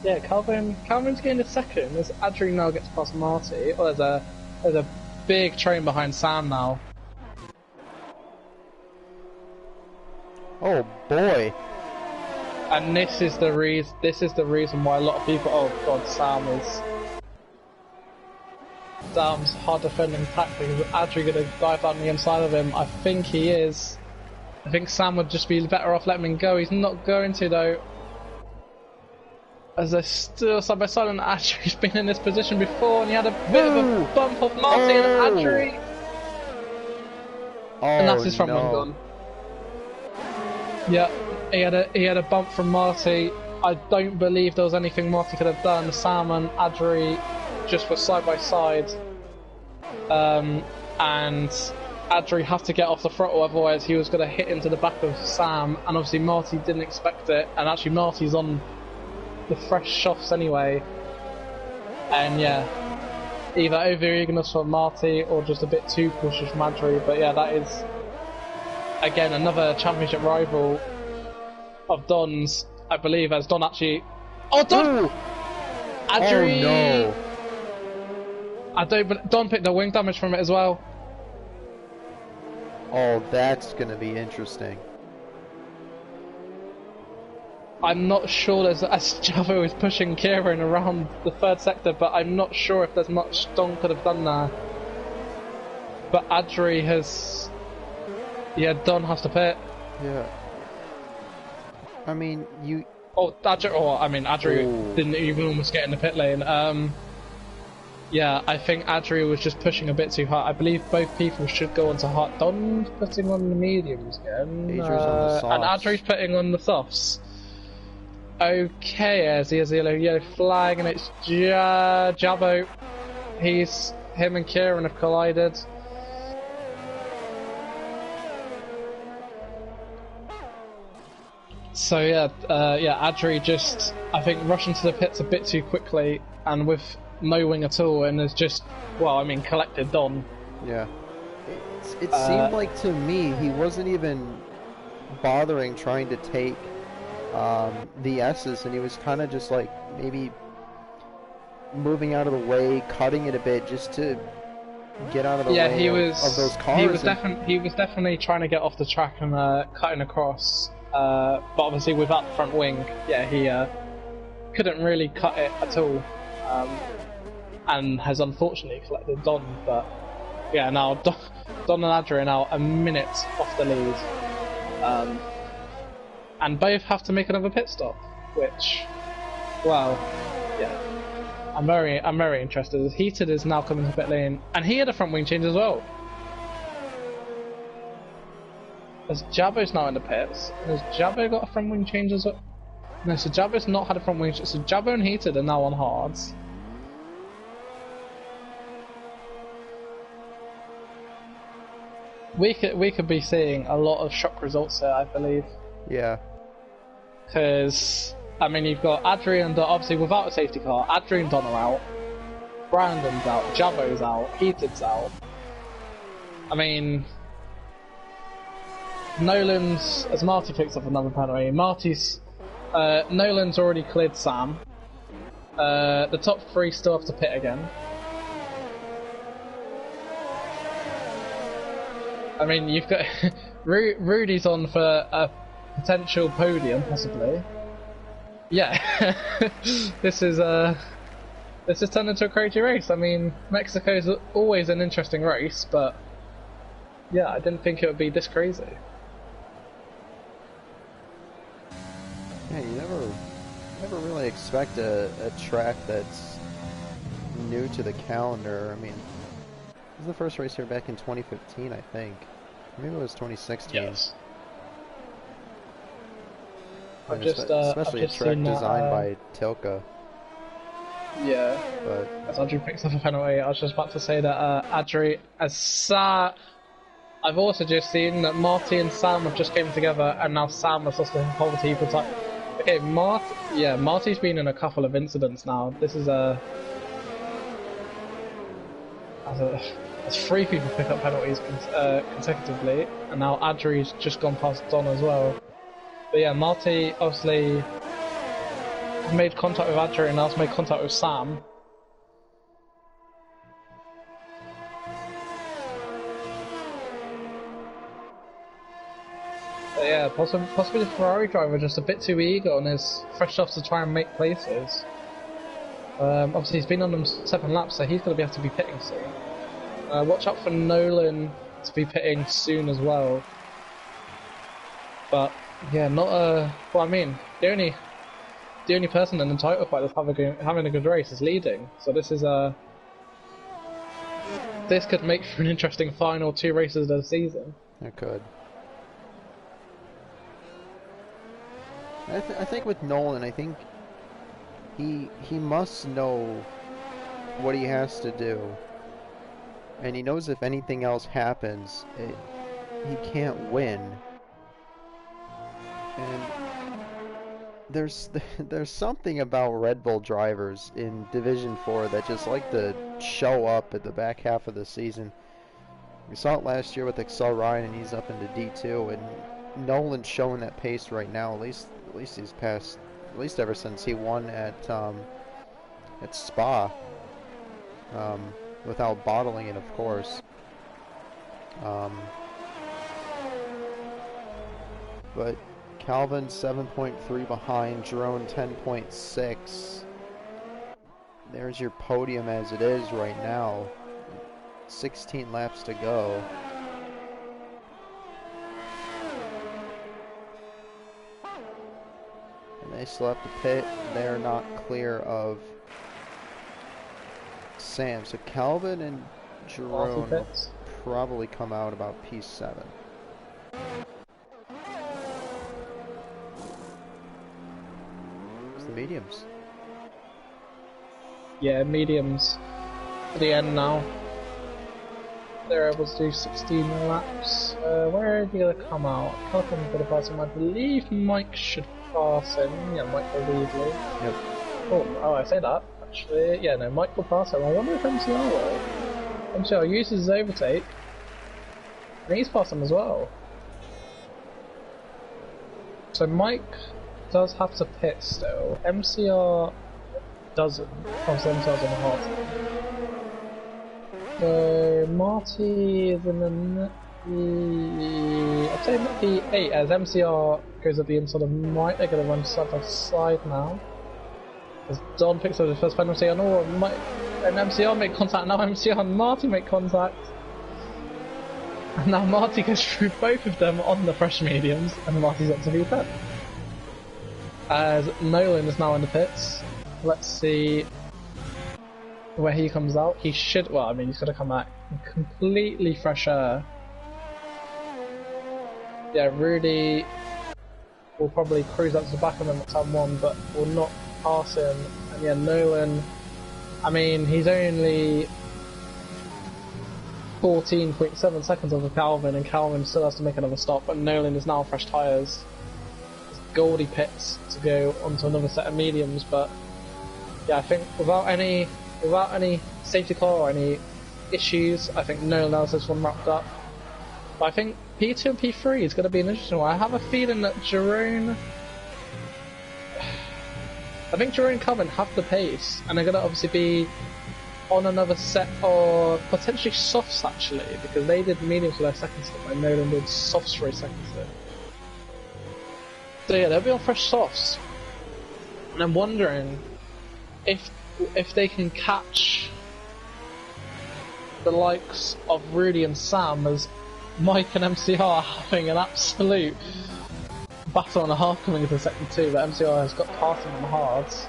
yeah, Calvin's getting a second as Adri now gets past Marty. Oh, there's a big train behind Sam now. Oh boy. And this is the reason why a lot of people. Oh god, Sam's hard defending tactic. Is Adri gonna dive down the inside of him? I think he is. I think Sam would just be better off letting him go. He's not going to, though. As they're still side by side, and Adri's been in this position before, and he had a bit of a bump off Marty and Adri. And that's his front one gone. Yeah, he had a bump from Marty. I don't believe there was anything Marty could have done. Sam and Adri just were side by side, and Adri had to get off the throttle, otherwise he was going to hit into the back of Sam, and obviously Marty didn't expect it, and actually Marty's on the fresh shofts anyway, and yeah, either over-eagerness from Marty or just a bit too cautious from Adri. But yeah, that is again another championship rival of Don's, I believe, as Don actually... Oh, Don! Adri! Oh no! Don picked the wing damage from it as well. Oh, that's gonna be interesting. I'm not sure as Javo is pushing Kieran around the 3rd sector, but I'm not sure if there's much Don could have done there. But Adri has... Yeah, Don has to pit. Yeah. I mean, you... Adri didn't even almost get in the pit lane. Yeah, I think Adri was just pushing a bit too hard. I believe both people should go onto hard. Don's putting on the mediums again. Adri's on the softs. And Adri's putting on the softs. Okay, as he has a yellow flag, and it's Jabo. Him and Kieran have collided. So yeah, Adri just, I think, rushed into the pits a bit too quickly, and with no wing at all, and has just, well, I mean, collected Don. Yeah. It seemed like to me he wasn't even bothering trying to take the S's, and he was kind of just like maybe moving out of the way, cutting it a bit just to get out of the way of those cars. He was definitely trying to get off the track and cutting across, but obviously without the front wing, yeah, he couldn't really cut it at all, and has unfortunately collected Don. But yeah, now Don and Adri are now a minute off the lead, and both have to make another pit stop, which, well, yeah. I'm very interested. Heated is now coming to pit lane, and he had a front wing change as well. As Jabo's now in the pits, has Jabo got a front wing change as well? No, so Jabo's not had a front wing change. So Jabo and Heated are now on hards. We could be seeing a lot of shock results here, I believe. Yeah. Because, I mean, you've got Adri and Don, obviously without a safety car, Adri and Don are out, Brandon's out, Jabo's out, Heated's out. I mean, Nolan's, as Marty picks up another penalty, Nolan's already cleared Sam. The top three still have to pit again. I mean, you've got Rudy's on for a potential podium, possibly. Yeah, this is turned into a crazy race. I mean, Mexico's always an interesting race, but yeah, I didn't think it would be this crazy. Yeah, you never really expect a track that's new to the calendar. I mean, this is the first race here back in 2015, I think. Maybe it was 2016. Yes. Especially a track designed by Tilke. Yeah. But as Adri picks up a penalty, I was just about to say that Adri, I've also just seen that Marty and Sam have just came together, and now Sam has lost the pole T for time. Okay, Marty's been in a couple of incidents now. This is as three people pick up penalties consecutively, and now Adri's just gone past Don as well. But yeah, Marty obviously made contact with Adri and now made contact with Sam. But yeah, possibly the Ferrari driver just a bit too eager and is fresh off to try and make places. Obviously he's been on them 7 laps, so he's going to have to be pitting soon. Watch out for Nolan to be pitting soon as well. But yeah, not well, I mean, the only person in the title fight that's having a good race is leading. So this is this could make for an interesting final 2 races of the season. It could. I think with Nolan, I think he must know what he has to do, and he knows if anything else happens, he can't win. And there's something about Red Bull drivers in Division 4 that just like to show up at the back half of the season. We saw it last year with Excel Ryan, and he's up into D2, and Nolan's showing that pace right now. At least he's passed, at least ever since he won at Spa, without bottling it, of course. But Calvin 7.3 behind, Jerome 10.6. There's your podium as it is right now. 16 laps to go. And they still have to pit. They're not clear of Sam. So Calvin and Jerome will probably come out about P7. It's the mediums. Yeah, mediums to the end now. They're able to do 16 laps. Where are they going to come out? I can't remember the pass him. I believe Mike should pass him. Yeah, Mike Leadley. Yep. Oh, I say that. actually, yeah, no, Mike will pass him. I wonder if MCR will. MCR uses his overtake, and he's passed him as well. So Mike does have to pit still. MCR doesn't. Obviously, MCR's on the hard side. So Marty is in the I'd say P8 as MCR goes at the inside of Mike. They're going to run side by side now. As Don picks up the first penalty, and MCR make contact. Now MCR and Marty make contact. And now Marty goes through both of them on the fresh mediums, and Marty's up to V10. As Nolan is now in the pits. Let's see where he comes out. He should, well, I mean, he's going to come out in completely fresh air. Yeah, Rudy will probably cruise up to the back of him at turn 1, but will not pass him. And yeah, Nolan, I mean, he's only 14.7 seconds over Calvin, and Calvin still has to make another stop, but Nolan is now on fresh tyres. Goldie pits to go onto another set of mediums, but yeah, I think without any safety car or any issues, I think Nolan has this one wrapped up. But I think P2 and P3 is going to be an interesting one. I have a feeling that Jerome Coven have the pace, and they're going to obviously be on another set of potentially softs actually, because they did mediums for their second set, and Nolan did softs for his second set. So yeah, they'll be on fresh softs, and I'm wondering if they can catch the likes of Rudy and Sam, as Mike and MCR are having an absolute battle and a half coming into second 2, but MCR has got past him on the hards.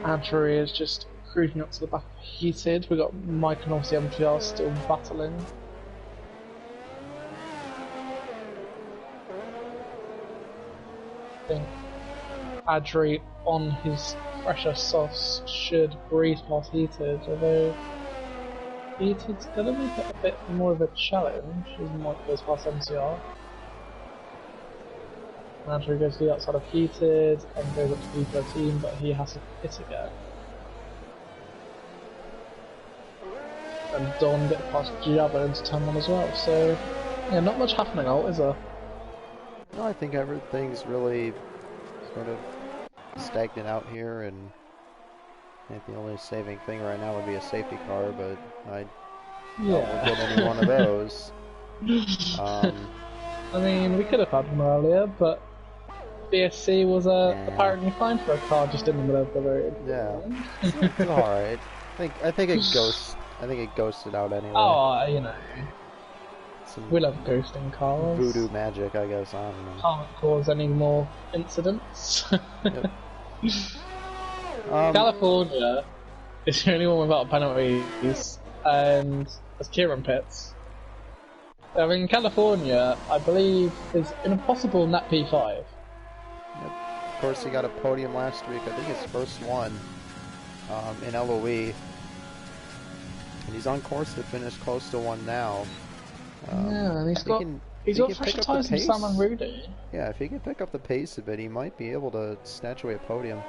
Adri is just cruising up to the back of Heated. We've got Mike and obviously MTR still battling. I think Adri on his fresher softs should breeze past Heated, although Heated's gonna make it a bit more of a challenge as Mike goes past MCR. Andrew goes to the outside of Heated and goes up to B13, but he has to hit again. And Don gets past Jabba into turn 1 as well, so yeah, not much happening out, is there? No, I think everything's really sort of stagnant out here, and I think the only saving thing right now would be a safety car, but I doubt we'll get any one of those. I mean, we could have had one earlier, but BSC was apparently fine for a car just in the middle of the road. Yeah, it's alright. I think it ghosted out anyway. Oh, you know, Some we love ghosting cars. voodoo magic, I guess. I don't know. Can't cause any more incidents. Yep. California is the only one without penalties, and as Kieran pits. I mean, California, I believe, is an impossible net P5. Yep. Of course, he got a podium last week. I think his first one in LOE. And he's on course to finish close to one now. Yeah, and he's got fresh tyres from Sam and Rudy. Yeah, if he can pick up the pace a bit, he might be able to snatch away a podium.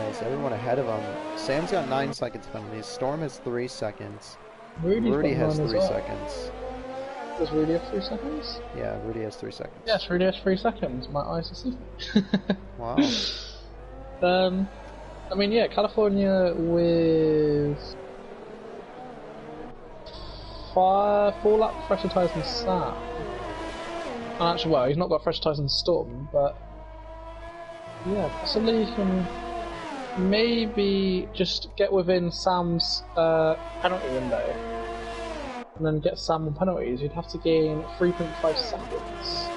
As everyone ahead of him, Sam's got 9 seconds penalties. Storm has 3 seconds. Rudy has 3 seconds. Does Rudy have 3 seconds? Yeah, Rudy has 3 seconds. Yes, Rudy has 3 seconds. My eyes are sleeping. Wow. I mean, yeah, California with 4 lap fresher tyres than Sam. And actually, well, he's not got fresher tyres than Storm, but yeah, possibly he can maybe just get within Sam's penalty window. And then get Sam on penalties. You'd have to gain 3.5 seconds.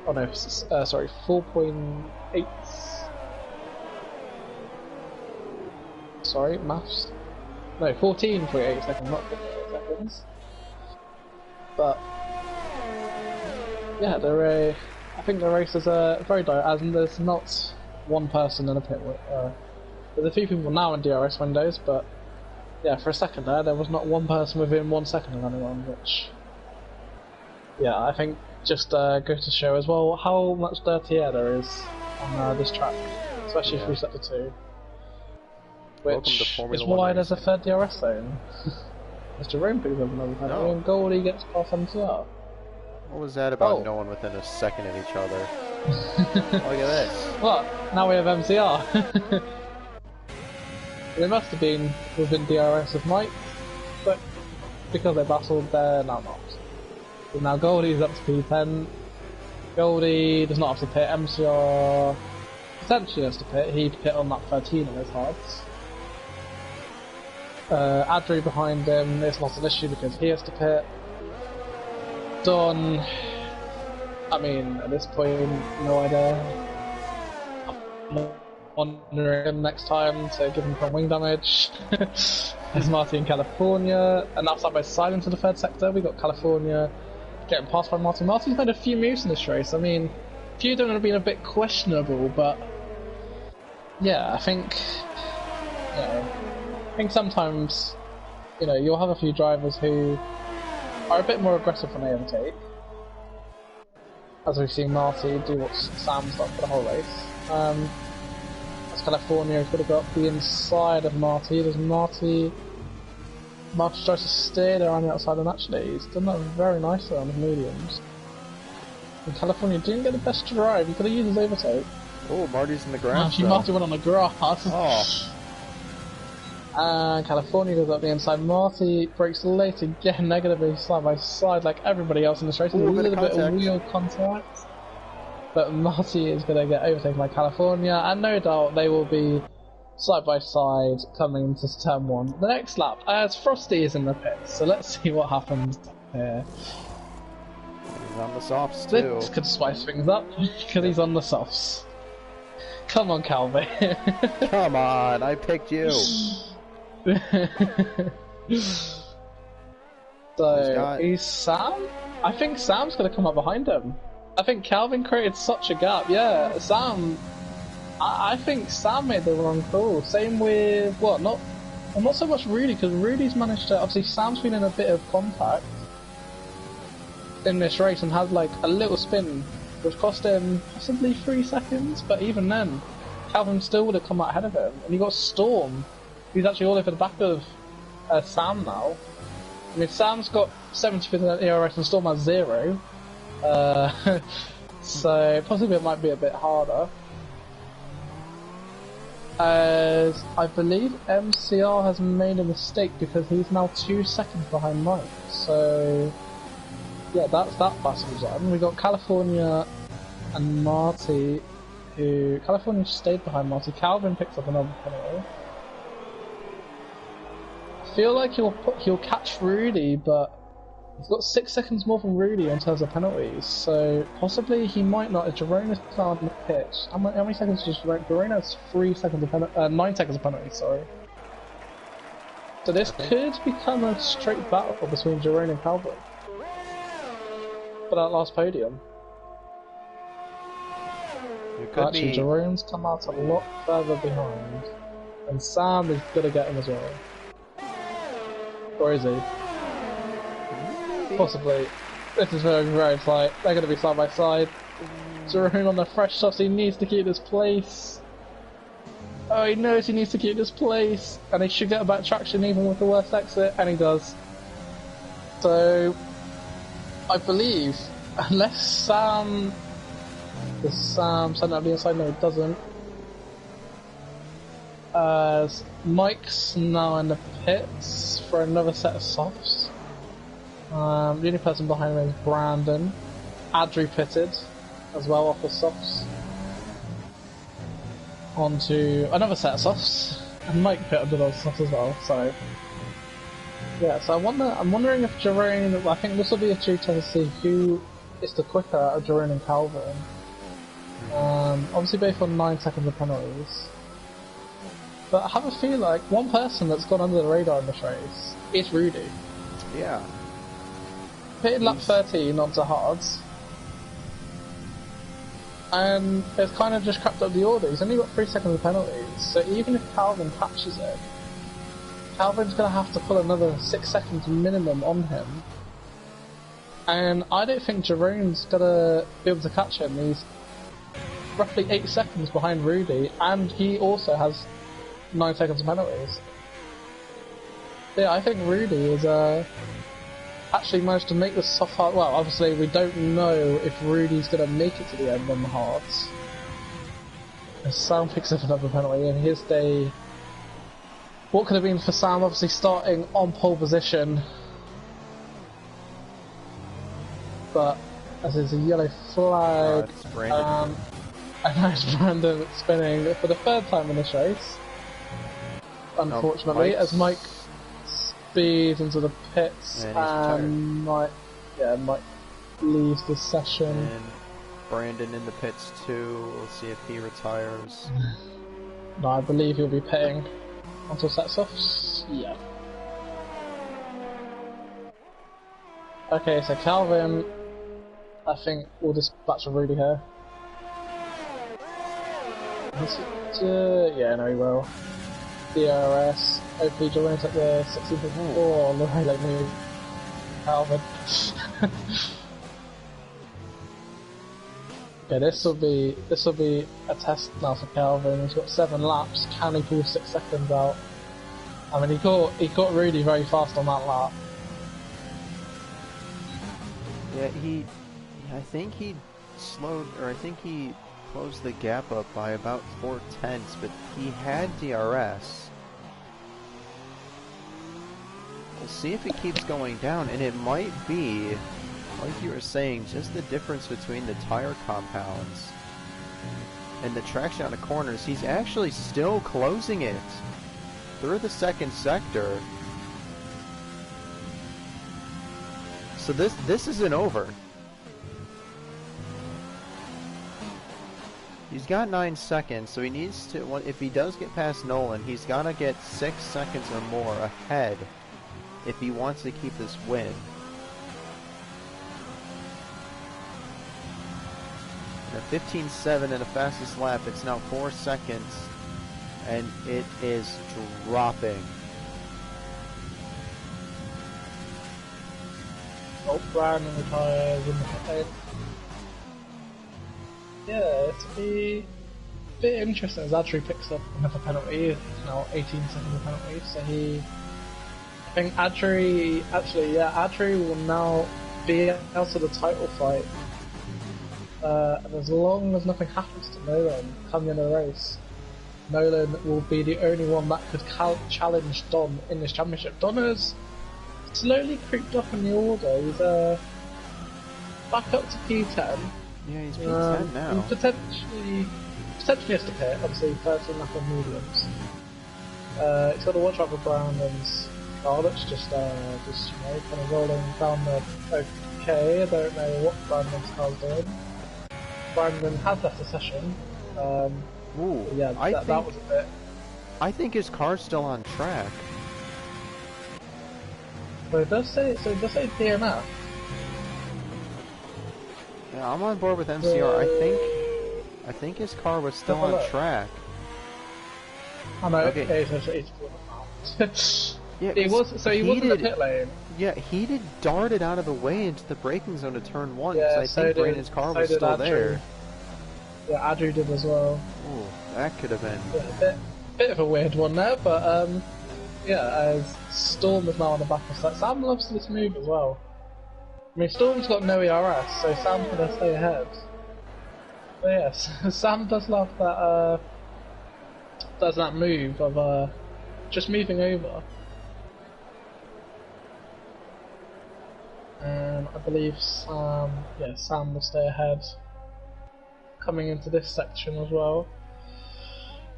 Oh no, sorry, 4.8. Sorry, maths. No, 14.8 seconds, not 4.8 seconds. seconds. But yeah, I think the race is very dire, as in there's not one person in a pit. There's a few people now in DRS windows, but yeah, for a second there was not one person within 1 second of anyone, which, yeah, I think just goes to show as well how much dirty air there is on this track, especially through Sector 2. Which is why there's a third DRS zone. Mr. Rainbow has another penalty, and Goldie gets past MCR. What was that about no one within a second of each other? Look at this. Well, now we have MCR. They must have been within DRS of Mike, but because they battled, they're now not. So now Goldie's up to P10. Goldie does not have to pit. MCR potentially has to pit. He pit on that 13 on his hards. Adri behind him is not an issue because he has to pit. Don, I mean, at this point, no idea. I'm wondering him next time to give him some wing damage. There's Marty in California, and that's side by side into the third sector. We got California getting passed by Marty. Marty's made a few moves in this race. I mean, a few of them have been a bit questionable, but yeah, I think, sometimes, you'll have a few drivers who are a bit more aggressive when they overtake, as we've seen Marty do what Sam's done for the whole race. As California could have got the inside of Marty. Does Marty tries to stay there on the outside, and actually he's done that very nicely on the mediums. And California didn't get the best drive. He could have used his overtake. Oh, Marty's in the grass. Actually, Marty went on the grass. Oh. And California goes up the inside. Marty breaks late again, negatively side by side like everybody else in this race. Ooh, a little bit of wheel contact. But Marty is going to get overtaken by California, and no doubt they will be side by side coming into turn 1. The next lap, as Frosty is in the pits, so let's see what happens here. He's on the softs too. This could spice things up, because he's on the softs. Come on, Calvin. Come on, I picked you. So, he's Sam? I think Sam's going to come up behind him. I think Calvin created such a gap. Yeah, Sam. I think Sam made the wrong call. Same with not so much Rudy, because Rudy's managed to. Obviously, Sam's been in a bit of contact in this race and had like a little spin, which cost him possibly 3 seconds. But even then, Calvin still would have come out ahead of him. And you got Storm, who's actually all over the back of Sam now. I mean, Sam's got 70% ERS and Storm has 0. So possibly it might be a bit harder. As I believe MCR has made a mistake because he's now 2 seconds behind Mike. So yeah, that's that battle done. We got California and Marty, who California stayed behind Marty. Calvin picks up another penalty. I feel like he'll catch Rudy, but he's got 6 seconds more than Rudy in terms of penalties, so possibly he might not. If Jerome is on the pitch, how many seconds does Jerome? Jerome has 9 seconds of penalty, sorry. So this could become a straight battle between Jerome and Calvin for that last podium. Actually, Jerome's come out a lot further behind, and Sam is gonna get him as well. Or is he? Possibly. This is very, very tight. They're going to be side by side. Jerome on the fresh softs. He needs to keep this place. Oh, he knows he needs to keep this place. And he should get a back traction even with the worst exit. And he does. So, I believe, unless Sam... Does Sam send out the inside? No, it doesn't. As Mike's now in the pits for another set of softs. The only person behind him is Brandon. Adri pitted as well off the softs. Onto another set of softs. And Mike pitted those softs as well, so... Yeah, so I'm wondering if Jerome... I think this will be a true test to see who is the quicker of Jerome and Calvin. Obviously both on 9 seconds of penalties. But I have a feel like one person that's gone under the radar in this race is Rudy. Yeah. Pitted lap 13 onto hards. And it's kind of just crapped up the order. He's only got 3 seconds of penalties, so even if Calvin catches it, Calvin's going to have to pull another 6 seconds minimum on him. And I don't think Jerome's going to be able to catch him. He's roughly 8 seconds behind Rudy, and he also has 9 seconds of penalties. Yeah, I think Rudy is actually managed to make the soft hard. Well, obviously we don't know if Rudy's going to make it to the end on the hards. As Sam picks up another penalty, and here's the... What could have been for Sam, obviously starting on pole position. But, as there's a yellow flag, and now it's Brandon spinning for the 3rd time in this race. Unfortunately, as Mike speeds into the pits and Mike leaves the session. And Brandon in the pits too. We'll see if he retires. No, I believe he'll be pitting until sets off. Yeah. Okay, so Calvin, I think we'll dispatch a Rudy here. Yeah, no, he will. DRS. Hopefully Jerome's at the 16th. Oh, the highlight move. Calvin. Okay, this will be a test now for Calvin. He's got 7 laps. Can he pull 6 seconds out? I mean, he got Rudy very fast on that lap. Yeah, I think he closed the gap up by about 4/10, but he had DRS. We'll see if it keeps going down, and it might be, like you were saying, just the difference between the tire compounds and the traction out of corners. He's actually still closing it through the 2nd sector. So this isn't over. He's got 9 seconds, so he needs to, if he does get past Nolan, he's got to get 6 seconds or more ahead if he wants to keep this win. And a 15.7 in the fastest lap, it's now 4 seconds, and it is dropping. Oh, Brandon retires in the pit. Yeah, it'll be a bit interesting as Adri picks up another penalty. It's now 18 seconds of penalty, so I think Adri will now be out of the title fight. And as long as nothing happens to Nolan coming in the race, Nolan will be the only one that could challenge Don in this championship. Don has slowly creeped up in the order. He's back up to P10. Yeah, he's P10 now. He potentially has to pit, obviously 13 lap on mediums. He's got to watch out for Brandon's car that's just kind of rolling down the okay. I don't know what Brandon's car's doing. Brandon has left the session. Ooh, yeah, that was a bit. I think his car's still on track. But it does say DNF. Yeah, I'm on board with MCR. I think his car was still on track. Oh no, okay. Yeah, he was in the pit lane. Yeah, he did darted out of the way into the braking zone to turn 1, yeah, because I think Brandon's car was still there. Yeah, Adri did as well. Ooh, that could have been... Yeah, bit of a weird one there, but yeah, as Storm is now on the back of that. Sam loves this move as well. I mean, Storm's got no ERS, so Sam's going to stay ahead. But yes, Sam does love that, does that move of just moving over. And I believe Sam will stay ahead coming into this section as well.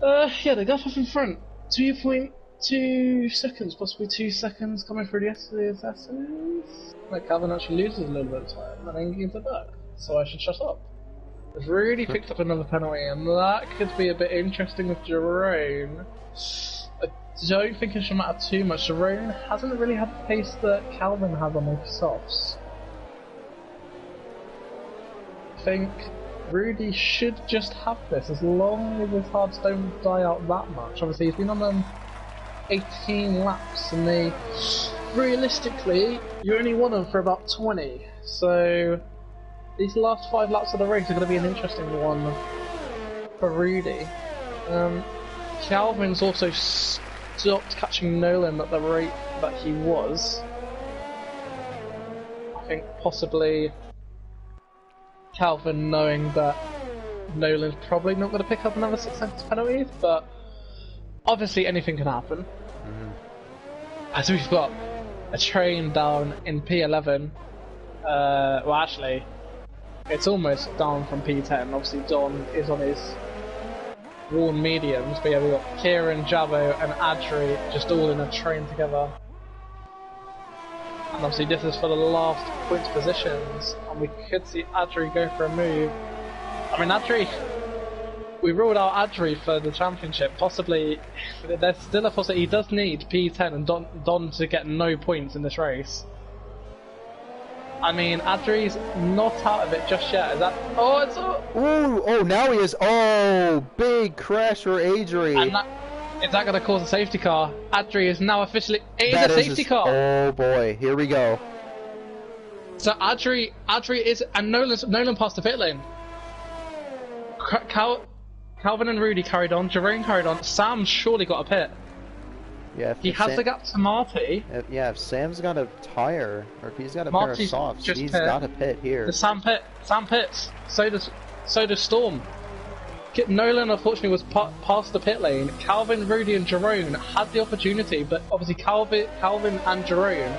Yeah, they got off in front. 2.2 seconds, possibly 2 seconds coming through the SSs. Like Calvin actually loses a little bit of time and then gives it back. So I should shut up. They've really picked up another penalty, and that could be a bit interesting with Jerome. I don't think it should matter too much. Jerome hasn't really had the pace that Calvin has on those softs. I think Rudy should just have this as long as his hards don't die out that much. Obviously, he's been on them 18 laps, and they realistically you only won them for about 20. So these last 5 laps of the race are going to be an interesting one for Rudy. Calvin's also stopped catching Nolan at the rate that he was. I think possibly Calvin knowing that Nolan's probably not going to pick up another 6 seconds penalties, but obviously anything can happen. As we've got a train down in P11, well actually, it's almost down from P10. Obviously Don is on his worn mediums, but yeah, we've got Kieran, Jabo and Adri just all in a train together. And obviously this is for the last points positions, and we could see Adri go for a move. I mean, Adri, we ruled out Adri for the championship. Possibly, there's still a possibility he does need P10 and Don to get no points in this race. I mean, Adri's not out of it just yet. Is that? Oh, it's. Ooh! Oh, now he is. Oh, big crash for Adri. And is that going to cause a safety car? Adri is now officially. It is a safety car. Oh boy, here we go. So Adri is, and Nolan passed the pit lane. Calvin and Rudy carried on. Jerome carried on. Sam surely got a pit. Yeah, he has the gap to Marty. Yeah, if Sam's got a tire, or if he's got a pair of softs, he's got a pit here. The Sam pits. So does Storm. Nolan unfortunately was past the pit lane. Calvin, Rudy and Jerome had the opportunity, but obviously Calvin and Jerome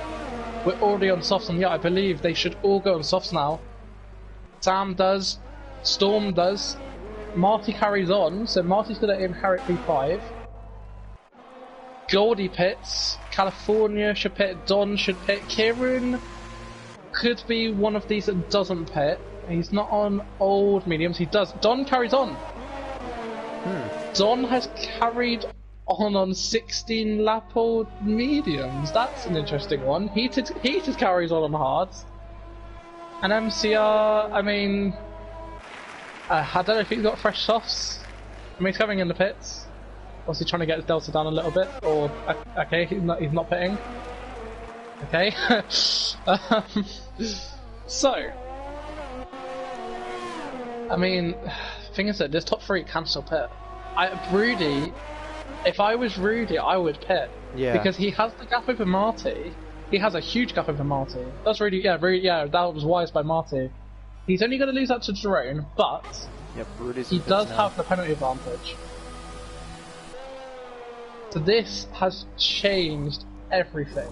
were already on softs, and yeah, I believe they should all go on softs now. Sam does, Storm does, Marty carries on, so Marty's going to inherit P5. Goldie pits, California should pit, Don should pit, Kieran could be one of these that doesn't pit. He's not on old mediums, he does. Don carries on. Don has carried on 16 lap old mediums. That's an interesting one. Heated carries on hards. And MCR, I mean, I don't know if he's got fresh softs. I mean, he's coming in the pits. Obviously trying to get his delta down a little bit, or okay, he's not pitting. Okay, so I mean, thing is that this top 3 can still pit. Rudy, if I was Rudy, I would pit. Yeah. Because he has the gap over Marty. He has a huge gap over Marty. That's really, yeah, that was wise by Marty. He's only going to lose that to Jerome, but yep, Rudy's he does have the penalty advantage. So this has changed everything.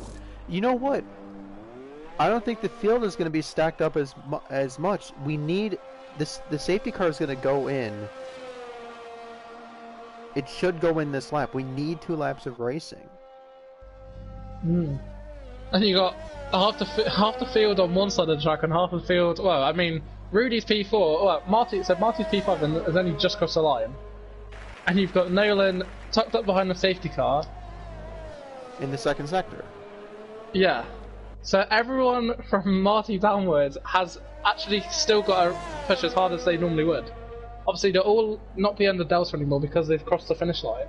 You know what? I don't think the field is going to be stacked up as much. We need this. The safety car is going to go in. It should go in this lap. We need 2 laps of racing. And you got half the field on one side of the track and half the field. Well, I mean, Rudy's P4. Well, Marty's P5 and has only just crossed the line. And you've got Nolan tucked up behind the safety car. In the second sector. Yeah. So everyone from Marty downwards has actually still got to push as hard as they normally would. Obviously, they'll all not be under delta anymore because they've crossed the finish line.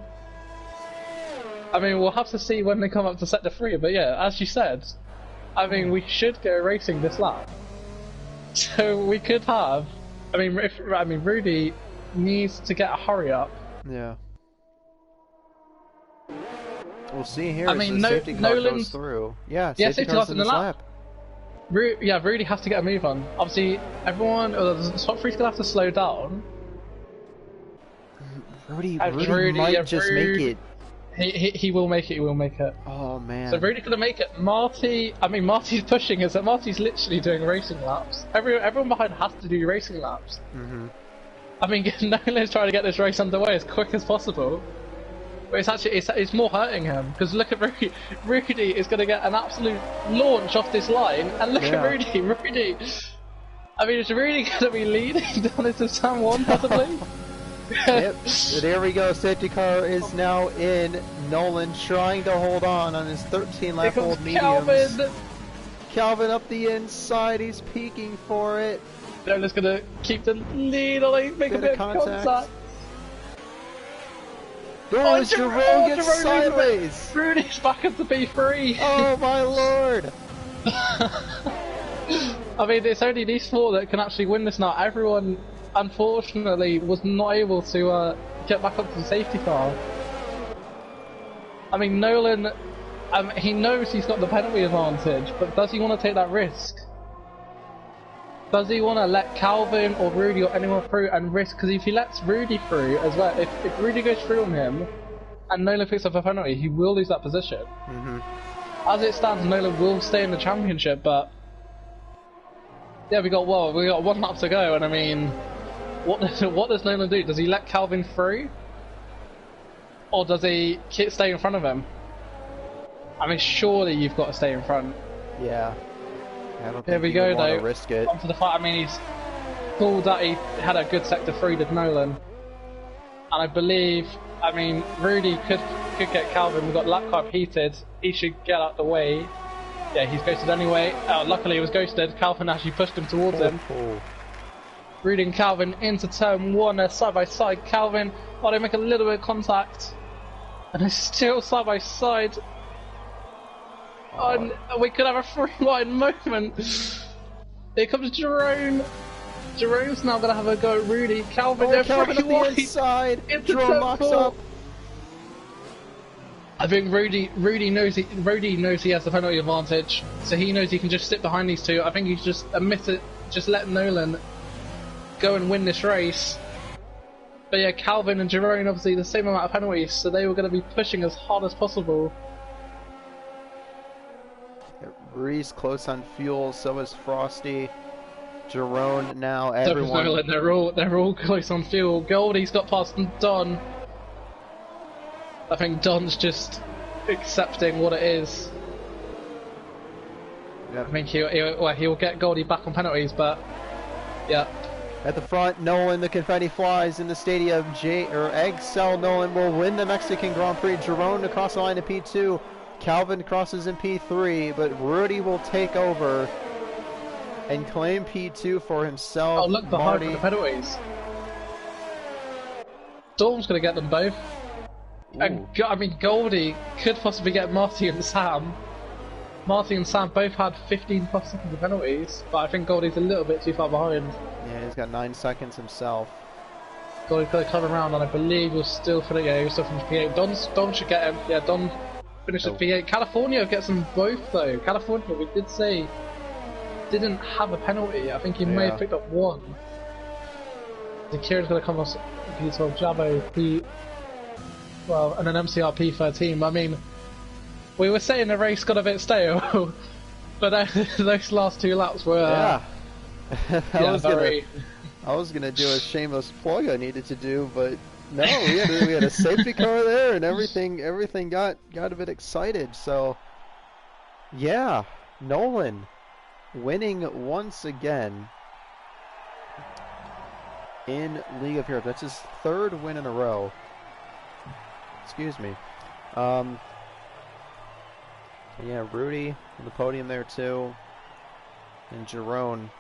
I mean, we'll have to see when they come up to sector 3, but yeah, as you said, I mean, we should go racing this lap. So we could have... I mean, Rudy needs to get a hurry up. Yeah. We'll see here. I mean, safety car goes through. Yeah, safety car's in this lap. Rudy has to get a move on. Obviously, the top 3's gonna have to slow down. Rudy might just make it. He will make it. He will make it. Oh man. So Rudy's gonna make it. Marty's pushing us. Marty's literally doing racing laps. Everyone behind has to do racing laps. I mean, Nolan's trying to get this race underway as quick as possible. But it's actually it's more hurting him, because look at Rudy. Rudy is going to get an absolute launch off this line, and look at Rudy. I mean, it's really going to be leading down into San Juan possibly. Yep, there we go. Safety car is now in. Nolan trying to hold on his 13 lap old mediums. Calvin up the inside. He's peeking for it. They're just gonna keep the lead on it, make a bit of contact. Oh, Jerome gets sideways. Rudy's back into P3. Oh my lord. I mean, it's only these four that can actually win this now. Everyone, unfortunately, was not able to get back up to the safety car. I mean, Nolan, he knows he's got the penalty advantage, but does he want to take that risk? Does he want to let Calvin or Rudy or anyone through and risk? Because if he lets Rudy through as well, if Rudy goes through on him and Nolan picks up a penalty, he will lose that position. As it stands, Nolan will stay in the championship, but yeah, we got 1 lap to go, and I mean, what does Nolan do? Does he let Calvin through, or does he stay in front of him? I mean, surely you've got to stay in front. Yeah. I don't Here think we you go, would want though. to risk it. Onto the fight. I mean, he's pulled that. He had a good sector 3 with Nolan, and I believe. I mean, Rudy could get Calvin. We've got lap car heated. He should get out the way. Yeah, he's ghosted anyway. Luckily, he was ghosted. Calvin actually pushed him towards him. Rudy and Calvin into turn 1. They're side by side. Calvin, they make a little bit of contact, and they're still side by side. And we could have a free wide moment. Here comes Jerome. Jerome's now going to have a go at Rudy. Calvin, they're Calvin free on wide. the inside. Into Jerome locks up. I think Rudy knows he has the penalty advantage, so he knows he can just sit behind these two. I think he's just just let Nolan go and win this race. But yeah, Calvin and Jerome obviously the same amount of penalties, so they were going to be pushing as hard as possible. Rudy's close on fuel, so is Frosty. Jerome now, everyone. Nolan, they're all close on fuel. Goldie's got past Don. I think Don's just accepting what it is. Yep. I think he'll get Goldie back on penalties, but yeah. At the front, Nolan, the confetti flies in the stadium. Excel Nolan will win the Mexican Grand Prix. Jerome across the line in P2. Calvin crosses in P3, but Rudy will take over and claim P2 for himself. Oh, look behind for the penalties. Storm's going to get them both. And, I mean, Goldie could possibly get Marty and Sam. Marty and Sam both had 15 plus seconds of penalties, but I think Goldie's a little bit too far behind. Yeah, he's got 9 seconds himself. Goldie's got to come around, and I believe he'll still finish. Yeah, he'll still finish P8. Don should get him. Yeah, Don finished at P8. California gets them both though. California, we did say, didn't have a penalty. I think he may have picked up one. The Kieran's going to come off P12, Jabo, and an MCR P13. I mean, we were saying the race got a bit stale, but those last 2 laps were I was gonna do a shameless plug I needed to do, but no, we had a safety car there, and everything got a bit excited. So yeah, Nolan winning once again in League of Heroes. That's his 3rd win in a row. Excuse me. Yeah, Rudy on the podium there too, and Jerome.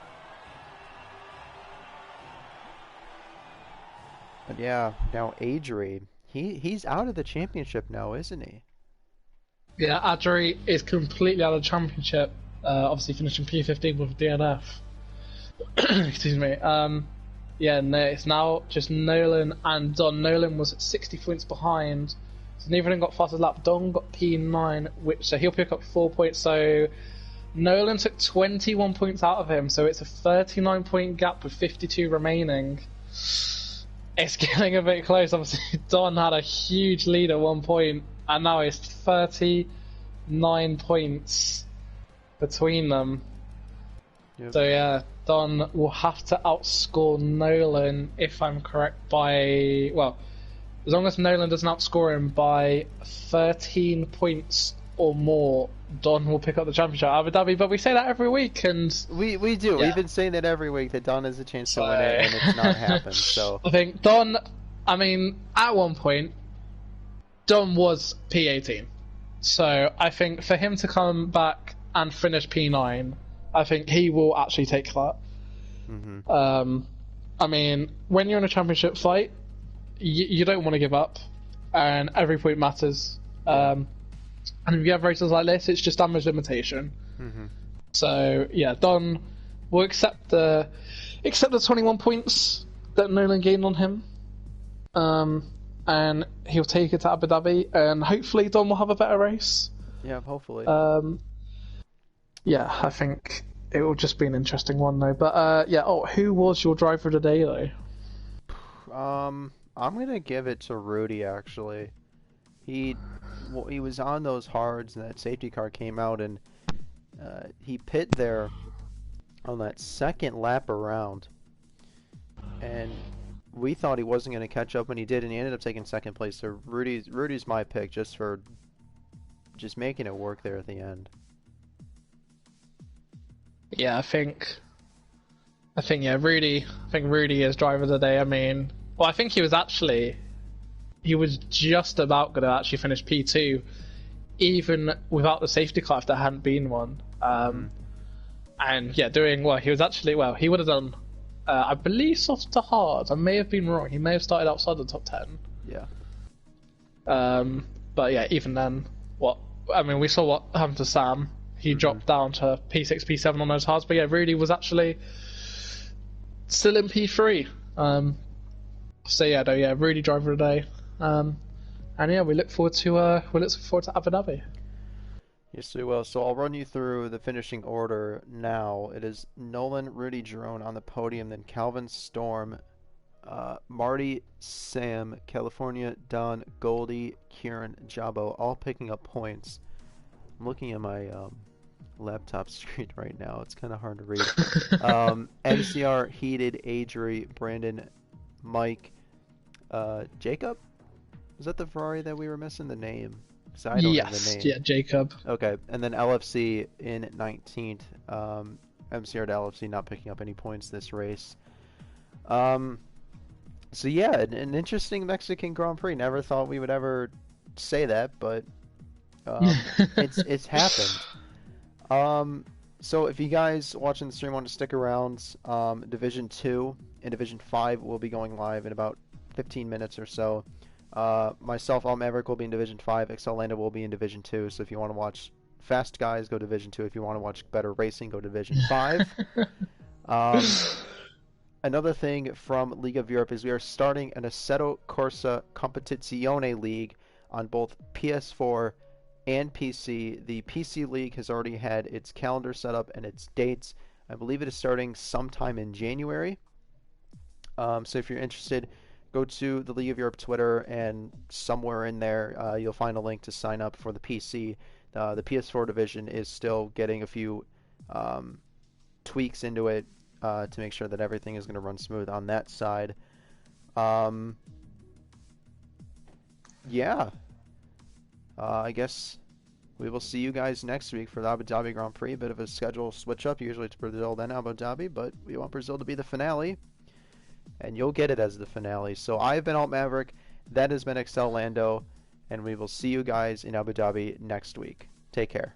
But yeah, now Adri, he's out of the championship now, isn't he? Yeah, Adri is completely out of the championship. Obviously finishing P15 with DNF. Excuse me. Yeah, no, it's now just Nolan and Don. Nolan was 60 points behind, so neither of them got fastest lap. Don got P9, so he'll pick up 4 points. So Nolan took 21 points out of him, so it's a 39 point gap with 52 remaining. It's getting a bit close. Obviously, Don had a huge lead at 1 point, and now it's 39 points between them. Yep. So yeah, Don will have to outscore Nolan, if I'm correct, by, well, as long as Nolan doesn't outscore him by 13 points or more, Don will pick up the championship at Abu Dhabi. But we say that every week, and we do. Yeah. We've been saying that every week that Don has a chance to win it, and it's not happened. So I think Don I mean, at one point, Dom was P18. So I think for him to come back and finish P9, I think he will actually take that. Mm-hmm. I mean, when you're in a championship fight, you don't want to give up, and every point matters. And if you have races like this, it's just damage limitation. Mm-hmm. So yeah, Don will accept the 21 points that Nolan gained on him, and he'll take it to Abu Dhabi, and hopefully Don will have a better race. Yeah, hopefully. Yeah, I think it will just be an interesting one though. But yeah, who was your driver today though? I'm gonna give it to Rudy actually. He was on those hards, and that safety car came out, and he pit there on that second lap around, and we thought he wasn't going to catch up when he did, and he ended up taking second place. So Rudy's my pick just for just making it work there at the end. Yeah, I think yeah, Rudy. I think Rudy is driver of the day. I mean, well, I think he was just about going to actually finish P2, even without the safety car if there hadn't been one. And yeah, doing well. He was actually he would have done. I believe soft to hard. I may have been wrong. He may have started outside the top 10. Yeah. But yeah, even then, we saw what happened to Sam. He dropped down to P6, P7 on those hards. But yeah, Rudy was actually still in P3. So yeah, Rudy driver of the day. And yeah, we look forward to Abu Dhabi. Yes, we will. So I'll run you through the finishing order now. It is Nolan, Rudy, Jerome on the podium, then Calvin, Storm, Marty, Sam, California, Don, Goldie, Kieran, Jabo, all picking up points. I'm looking at my laptop screen right now. It's kind of hard to read. MCR, Heated, Adri, Brandon, Mike, Jacob? Is that the Ferrari that we were missing the name? I don't have the name. Yeah, Jacob. Okay, and then LFC in 19th. MCR to LFC not picking up any points this race. So yeah, an interesting Mexican Grand Prix. Never thought we would ever say that, but it's happened. So if you guys watching the stream want to stick around, Division 2 and Division 5 will be going live in about 15 minutes or so. Myself, Alt Maverick, will be in Division 5. Excel Lando will be in Division 2. So if you want to watch fast guys, go Division 2. If you want to watch better racing, go Division 5. Another thing from League of Europe is we are starting an Assetto Corsa Competizione League on both PS4 and PC. The PC League has already had its calendar set up and its dates. I believe it is starting sometime in January. So if you're interested, go to the League of Europe Twitter, and somewhere in there you'll find a link to sign up for the PC. The PS4 division is still getting a few tweaks into it to make sure that everything is going to run smooth on that side. Yeah. I guess we will see you guys next week for the Abu Dhabi Grand Prix. Bit of a schedule switch up. Usually it's Brazil, then Abu Dhabi, but we want Brazil to be the finale. And you'll get it as the finale. So I've been Alt Maverick, that has been Excel Lando, and we will see you guys in Abu Dhabi next week. Take care.